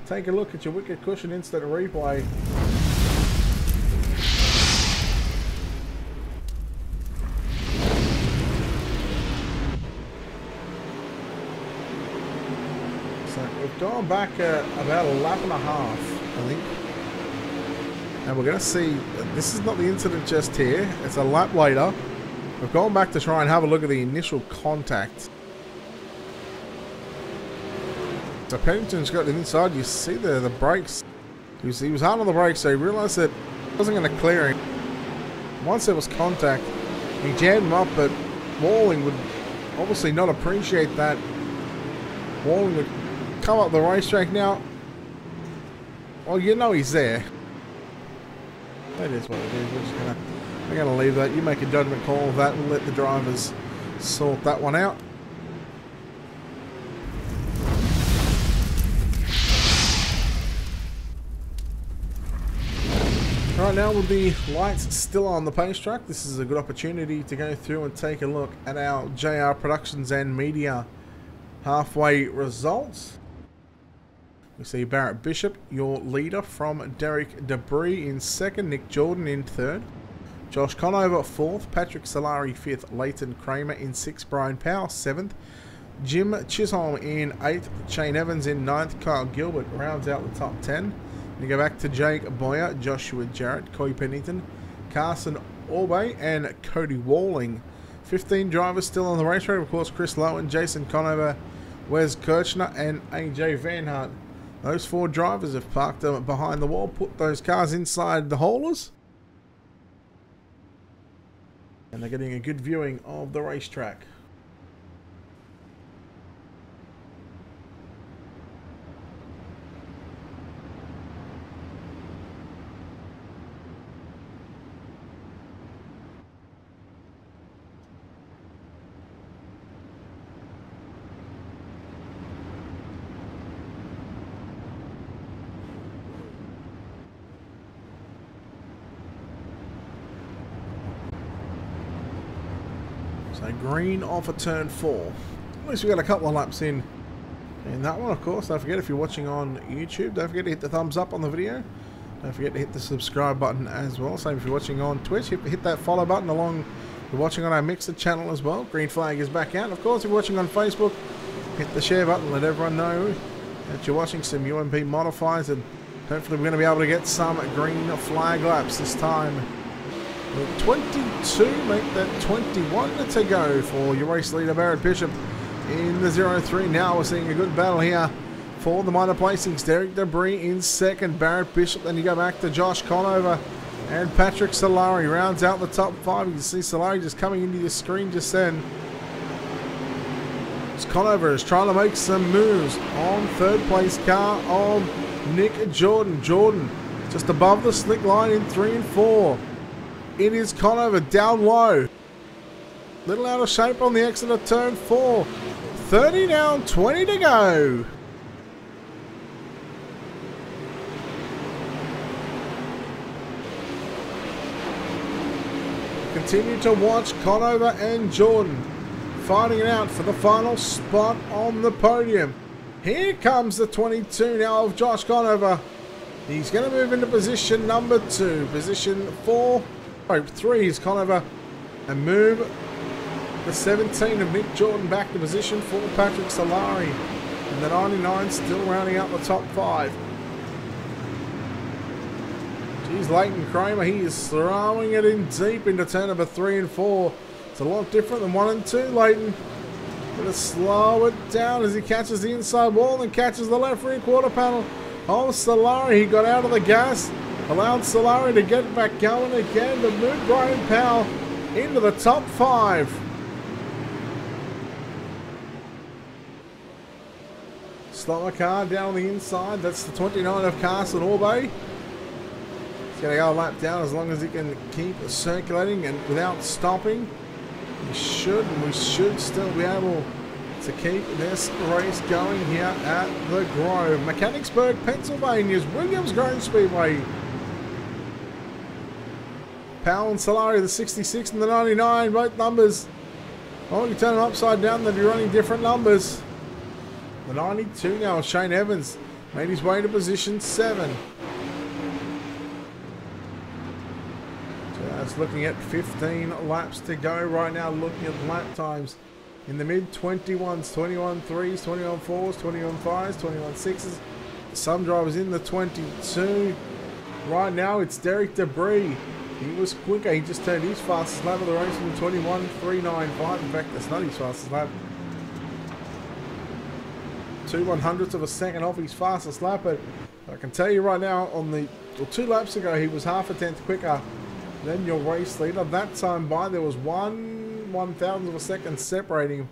Take a look at your wicket cushion instant replay. So we've gone back about a lap and a half, I think. And we're going to see, this is not the incident just here, it's a lap later. We've gone back to try and have a look at the initial contact. So Pennington's got it inside, you see the brakes. He was hard on the brakes, so he realised that it wasn't going to clear him. Once there was contact, he jammed him up, but Walling would obviously not appreciate that. Walling would come up the racetrack now. Well, you know he's there. That is what it is. We're gonna leave that. You make a judgment call of that and let the drivers sort that one out. Right now, with the lights still on the pace track, this is a good opportunity to go through and take a look at our JR Productions and Media halfway results. We see Barrett Bishop, your leader, from Derek Debris in second, Nick Jordan in third, Josh Conover fourth, Patrick Solari fifth, Leighton Kramer in sixth, Brian Powell seventh, Jim Chisholm in eighth, Shane Evans in ninth, Kyle Gilbert rounds out the top 10. You go back to Jake Boyer, Joshua Jarrett, Coy Pennington, Carson Orbe, and Cody Walling. 15 drivers still on the racetrack, of course, Chris Lowen, Jason Conover, Wes Kirchner, and AJ Van Hart. Those 4 drivers have parked them behind the wall, put those cars inside the haulers. And they're getting a good viewing of the racetrack. So green off of turn 4. At least we got a couple of laps in that one, of course. Don't forget, if you're watching on YouTube, don't forget to hit the thumbs up on the video. Don't forget to hit the subscribe button as well. Same if you're watching on Twitch, hit that follow button along with watching on our Mixer channel as well. Green flag is back out. Of course, if you're watching on Facebook, hit the share button. Let everyone know that you're watching some UMP modifiers, and hopefully we're going to be able to get some green flag laps this time. 22, make that 21 to go for your race leader Barrett Bishop in the 0-3. Now we're seeing a good battle here for the minor placings. Derek Debris in second, Barrett Bishop. Then you go back to Josh Conover and Patrick Solari rounds out the top 5. You can see Solari just coming into your screen just then. Conover is trying to make some moves on third place car of Nick Jordan. Jordan just above the slick line in 3 and 4. It is Conover down low. Little out of shape on the exit of turn 4. 30 down, 20 to go. Continue to watch Conover and Jordan fighting it out for the final spot on the podium. Here comes the 22 now of Josh Conover. He's going to move into position number 2. Position 3 is Conover, and move the 17 of Nick Jordan back to position 4, Patrick Solari. And the 99 still rounding out the top 5. Geez, Leighton Kramer, he is throwing it in deep into turn number 3 and 4. It's a lot different than 1 and 2, Leighton. Gonna slow it down as he catches the inside wall and catches the left rear quarter panel. Oh, Solari, he got out of the gas. Allowed Solari to get back going again, but moved Brian Powell into the top 5. Slower car down on the inside. That's the 29 of Carson Orbay. He's going to go a lap down as long as he can keep circulating and without stopping. We should still be able to keep this race going here at the Grove. Mechanicsburg, Pennsylvania's Williams Grove Speedway. Powell and Solari, the 66 and the 99, both numbers. Oh, you turn them upside down, they'll be running different numbers. The 92 now, Shane Evans made his way to position 7. Just looking at 15 laps to go right now, looking at lap times in the mid 21s, 21 3s, 21 4s, 21 5s, 21 6s. Some drivers in the 22. Right now it's Derek Debris. He was quicker, he just turned his fastest lap of the race from 21.395. In fact, that's not his fastest lap. 2/100ths of a second off his fastest lap, but I can tell you right now, on the 2 laps ago, he was half a tenth quicker than your race leader. That time by, there was 1/1000th of a second separating him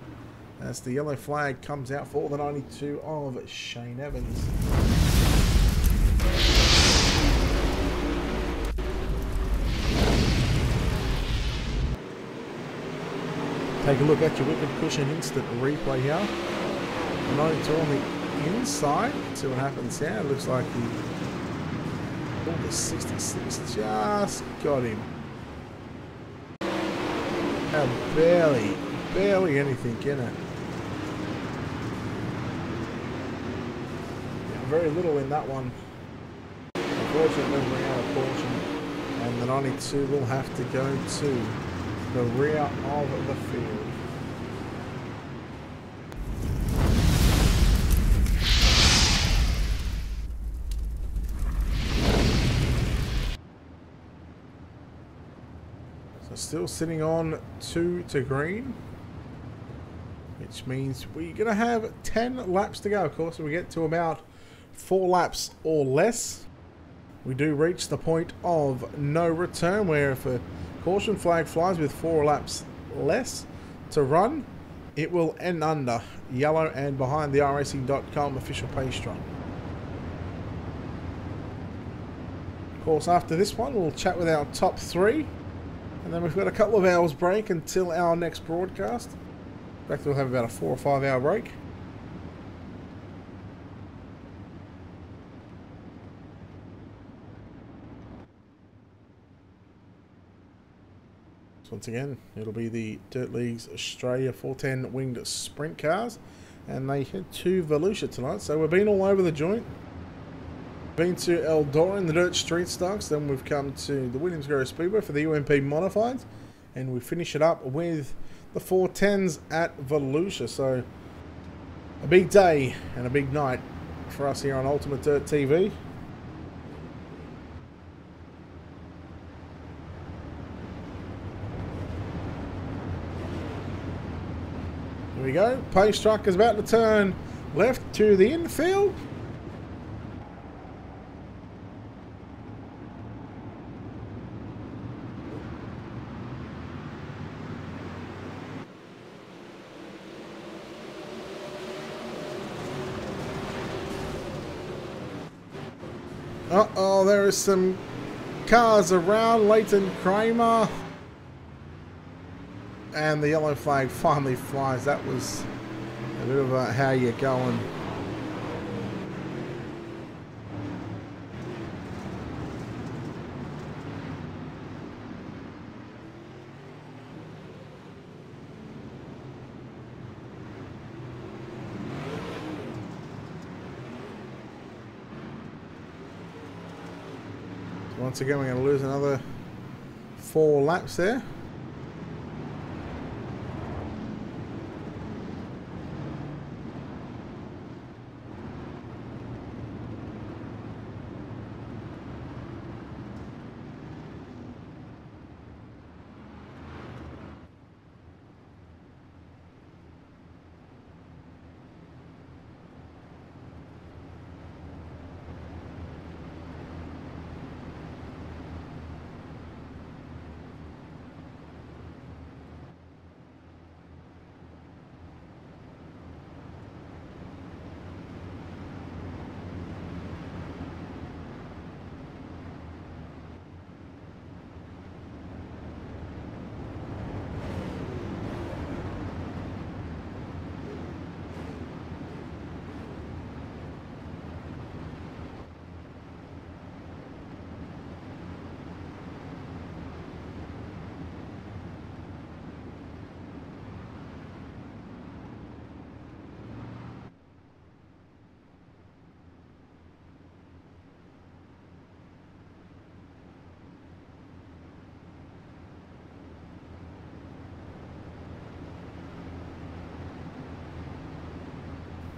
as the yellow flag comes out for the 92 of Shane Evans. Take a look at your Wicked Cushion instant replay here. 92 on the inside. See what happens here. It looks like the 66 just got him. Barely anything in it. Yeah, very little in that one. Unfortunately, we're out of caution, and the 92 will have to go to the rear of the field. Still sitting on 2 to green, which means we're going to have 10 laps to go. Of course, when we get to about 4 laps or less, we do reach the point of no return, where if a caution flag flies with 4 laps less to run, it will end under yellow and behind the iRacing.com official pace truck. Of course, after this one, we'll chat with our top 3. And then we've got a couple of hours break until our next broadcast. In fact, we'll have about a 4 or 5 hour break. So once again, it'll be the Dirt Leagues Australia 410 winged sprint cars. And they head to Volusia tonight. So we've been all over the joint. Been to Eldora in the Dirt Street Stocks, then we've come to the Williams Grove Speedway for the UMP Modifieds, and we finish it up with the 410s at Volusia. So a big day and a big night for us here on Ultimate Dirt TV. Here we go, pace truck is about to turn left to the infield. Uh-oh, there is some cars around. Leighton Kramer. And the yellow flag finally flies. That was a bit of a how you going. Once again, we're going to lose another 4 laps there.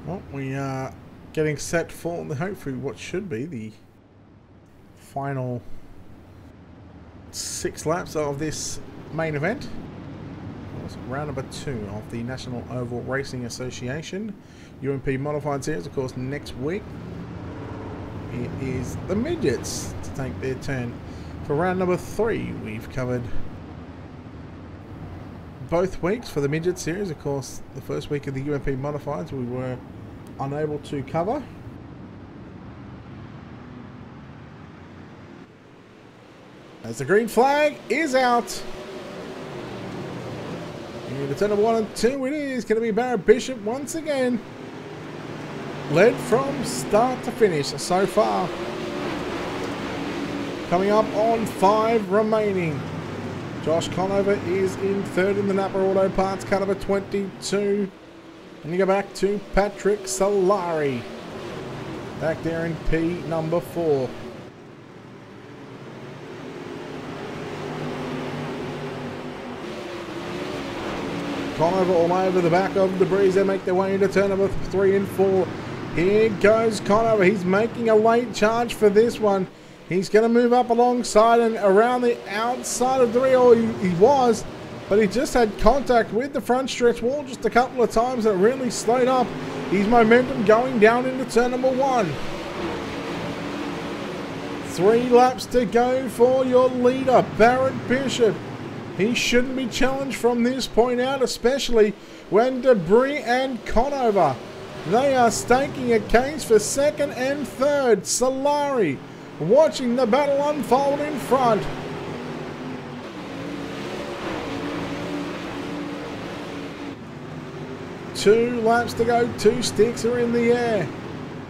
Well, we are getting set for hopefully what should be the final 6 laps of this main event. Round number 2 of the National Oval Racing Association UMP Modified Series. Of course, next week it is the midgets to take their turn for round number 3. We've covered both weeks for the midget series. Of course, the first week of the UMP Modifieds we were unable to cover. As the green flag is out. Into turn number 1 and 2 it is going to be Barrett Bishop once again. Led from start to finish so far. Coming up on 5 remaining. Josh Conover is in 3rd in the Napa Auto Parts car number 22. And you go back to Patrick Solari. Back there in P number 4. Conover all over the back of the breeze. They make their way into turn number 3 and 4. Here goes Conover. He's making a late charge for this one. He's going to move up alongside and around the outside of the rear. He was, but he just had contact with the front stretch wall just a couple of times. That really slowed up his momentum going down into turn number 1. 3 laps to go for your leader, Barrett Bishop. He shouldn't be challenged from this point out, especially when Debris and Conover, they are staking a case for 2nd and 3rd. Solari watching the battle unfold in front. Two laps to go, 2 sticks are in the air.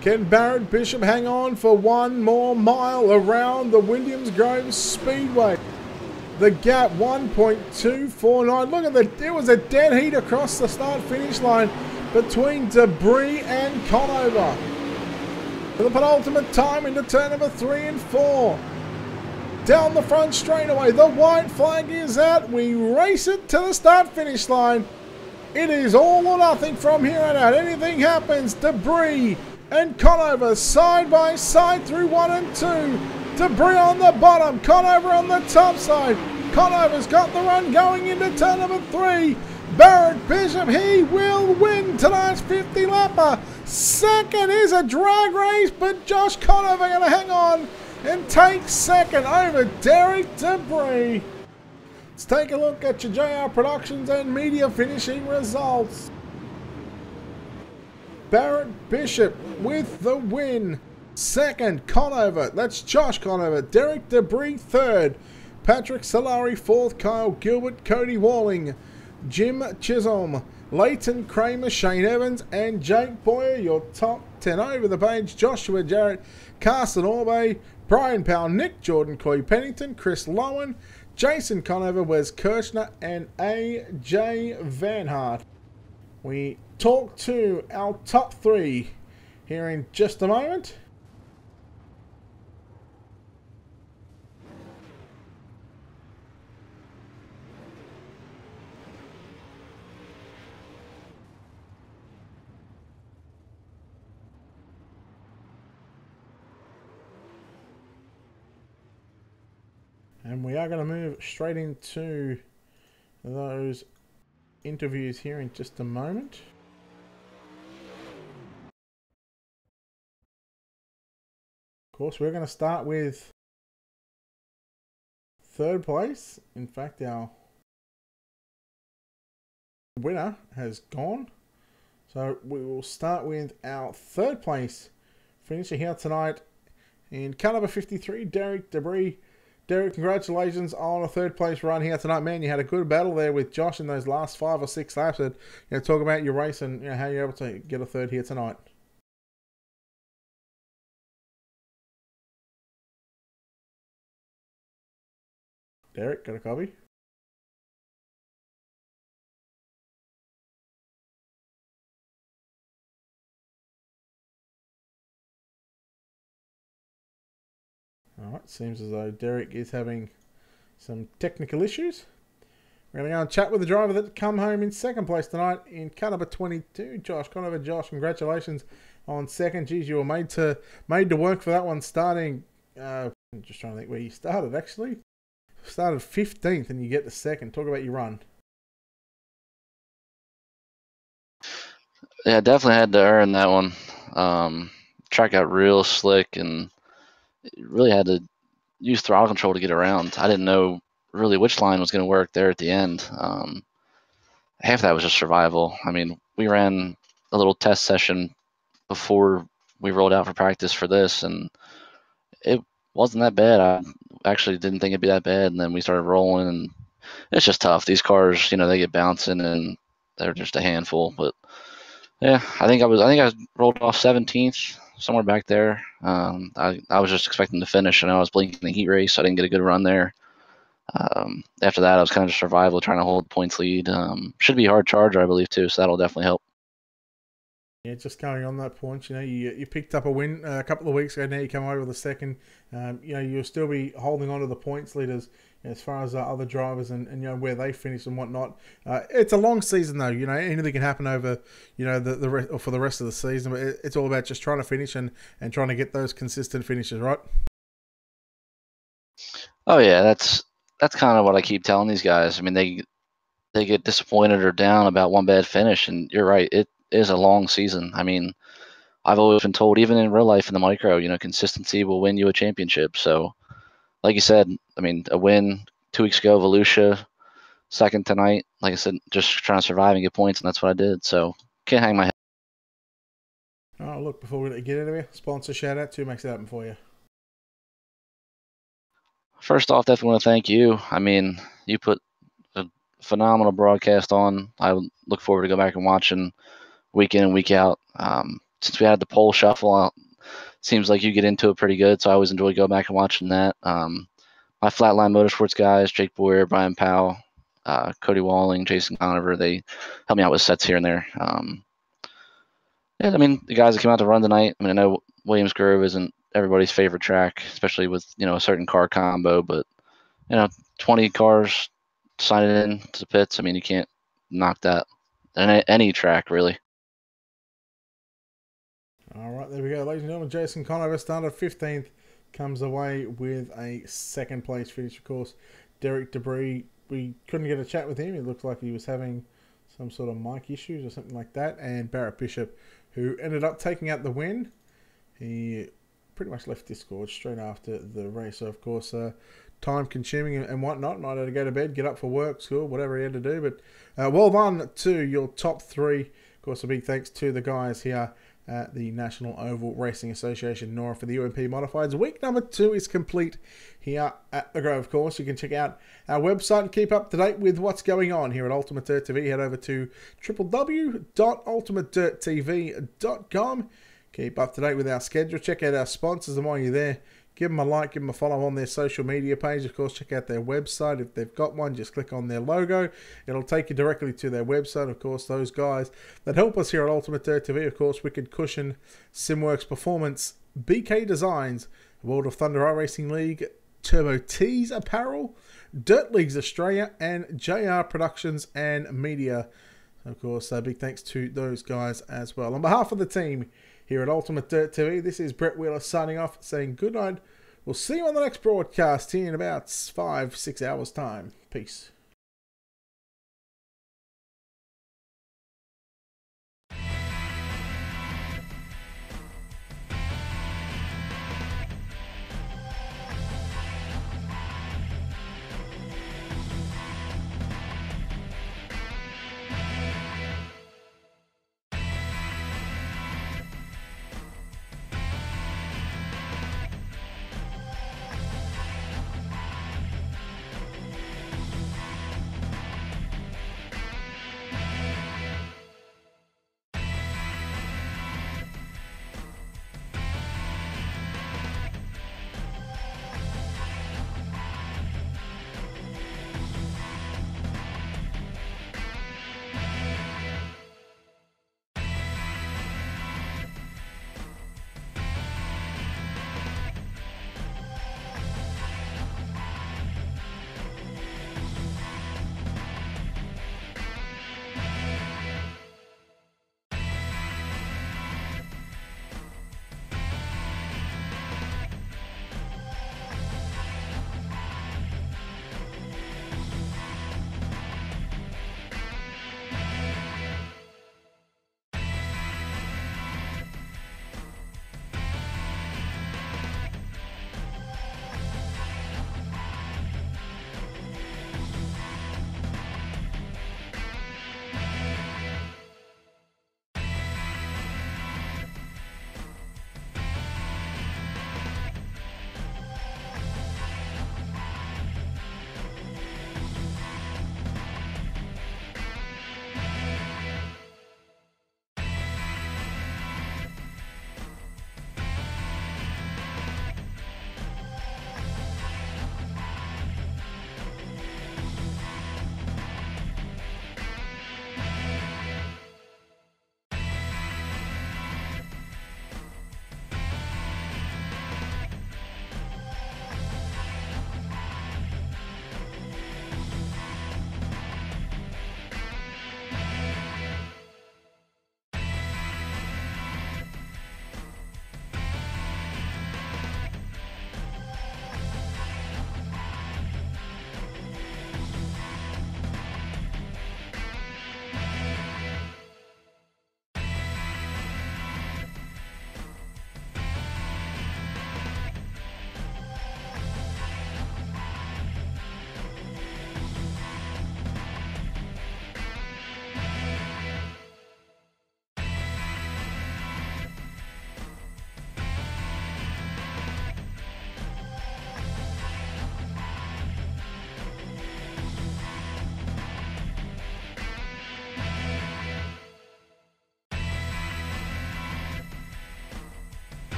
Can Barrett Bishop hang on for 1 more mile around the Williams Grove Speedway? The gap 1.249. Look at that. There was a dead heat across the start-finish line between Debris and Conover. For the penultimate time into turn number 3 and 4. Down the front straightaway. The white flag is out. We race it to the start-finish line. It is all or nothing from here on out. Anything happens. Debris and Conover side by side through 1 and 2. Debris on the bottom, Conover on the top side. Conover's got the run going into turn number 3. Barrett Bishop, he will win tonight's 50-lapper. 2nd is a drag race, but Josh Conover going to hang on and take 2nd over Derek Debris. Let's take a look at your JR Productions and Media finishing results. Barrett Bishop with the win. 2nd, Conover. That's Josh Conover. Derek Debris 3rd. Patrick Solari 4th. Kyle Gilbert, Cody Walling, Jim Chisholm, Leighton Kramer, Shane Evans, and Jake Boyer. Your top 10 over the page. Joshua Jarrett, Carson Orbe, Brian Powell, Nick Jordan, Coy Pennington, Chris Lowen, Jason Conover, Wes Kirchner, and AJ Van Hart. We talk to our top 3 here in just a moment. And we are going to move straight into those interviews here in just a moment. Of course, we're going to start with 3rd place. In fact, our winner has gone. So we will start with our 3rd place finisher here tonight in car number 53, Derek Debris. Derek, congratulations on a 3rd place run here tonight, man. You had a good battle there with Josh in those last 5 or 6 laps. And, talk about your race and how you're able to get a 3rd here tonight. Derek, got a copy? Alright, seems as though Derek is having some technical issues. We're going to go and chat with the driver that come home in second place tonight in car number 22, Josh Conover. Josh, congratulations on second. Geez, you were made to work for that one, starting. I'm just trying to think where you started. Actually, started 15th, and you get the second. Talk about your run. Yeah, definitely had to earn that one. Track got real slick, and really had to use throttle control to get around. I didn't know really which line was going to work there at the end. Half of that was just survival. I mean, we ran a little test session before we rolled out for practice for this, and it wasn't that bad. I actually didn't think it'd be that bad, and then we started rolling, and it's just tough. These cars, they get bouncing, and they're just a handful. But yeah, I think I rolled off 17th, somewhere back there. I was just expecting to finish, and I was blinking the heat race, so I didn't get a good run there. After that, I was kind of just survival, trying to hold points lead. Should be hard charger, I believe, too, so that'll definitely help. Yeah, just going on that point, you picked up a win a couple of weeks ago. Now you come over with a second. You'll still be holding on to the points leaders as far as other drivers and where they finish and whatnot. It's a long season though. Anything can happen over or for the rest of the season. But it's all about just trying to finish and trying to get those consistent finishes, right? Oh yeah, that's kind of what I keep telling these guys. I mean, they get disappointed or down about one bad finish, and you're right. It is a long season. I mean, I've always been told, even in real life in the micro, consistency will win you a championship. So, like you said, I mean, a win 2 weeks ago, Volusia, second tonight. Like I said, just trying to survive and get points, and that's what I did. So, can't hang my head. Oh, look, before we get into it, sponsor shout out, who makes it happen for you? First off, definitely want to thank you. I mean, you put a phenomenal broadcast on. I look forward to go back and watching week in and week out. Since we had the pole shuffle, seems like you get into it pretty good, so I always enjoy going back and watching that. My Flatline Motorsports guys, Jake Boyer, Brian Powell, Cody Walling, Jason Conover, they help me out with sets here and there. Yeah, I mean, the guys that came out to run tonight, I mean, I know Williams Grove isn't everybody's favorite track, especially with, a certain car combo, but, 20 cars signing in to the pits, I mean, you can't knock that. And any track, really. All right, there we go. Ladies and gentlemen, Jason Conover started 15th, comes away with a second place finish, of course. Derek Debris, we couldn't get a chat with him. It looked like he was having some sort of mic issues or something like that. And Barrett Bishop, who ended up taking out the win. He pretty much left Discord straight after the race. So, of course, time consuming and whatnot. Might have to go to bed, get up for work, school, whatever he had to do. But well done to your top three. Of course, a big thanks to the guys here at the National Oval Racing Association, NORA, for the UMP Modifieds. Week number 2 is complete here at the Grove. Of course, you can check out our website and keep up to date with what's going on here at Ultimate Dirt TV. Head over to www.ultimatedirttv.com. Keep up to date with our schedule. Check out our sponsors, and while you're there, give them a like, give them a follow on their social media page. Of course, check out their website. If they've got one, just click on their logo. It'll take you directly to their website. Of course, those guys that help us here at Ultimate Dirt TV, of course, Wicked Cushion, Simworks Performance, BK Designs, World of Thunder iRacing League, Turbo Tees Apparel, Dirt Leagues Australia, and JR Productions and Media. Of course, big thanks to those guys as well. On behalf of the team here at Ultimate Dirt TV, this is Brett Wheeler signing off, saying good night. We'll see you on the next broadcast here in about 5-6 hours' time. Peace.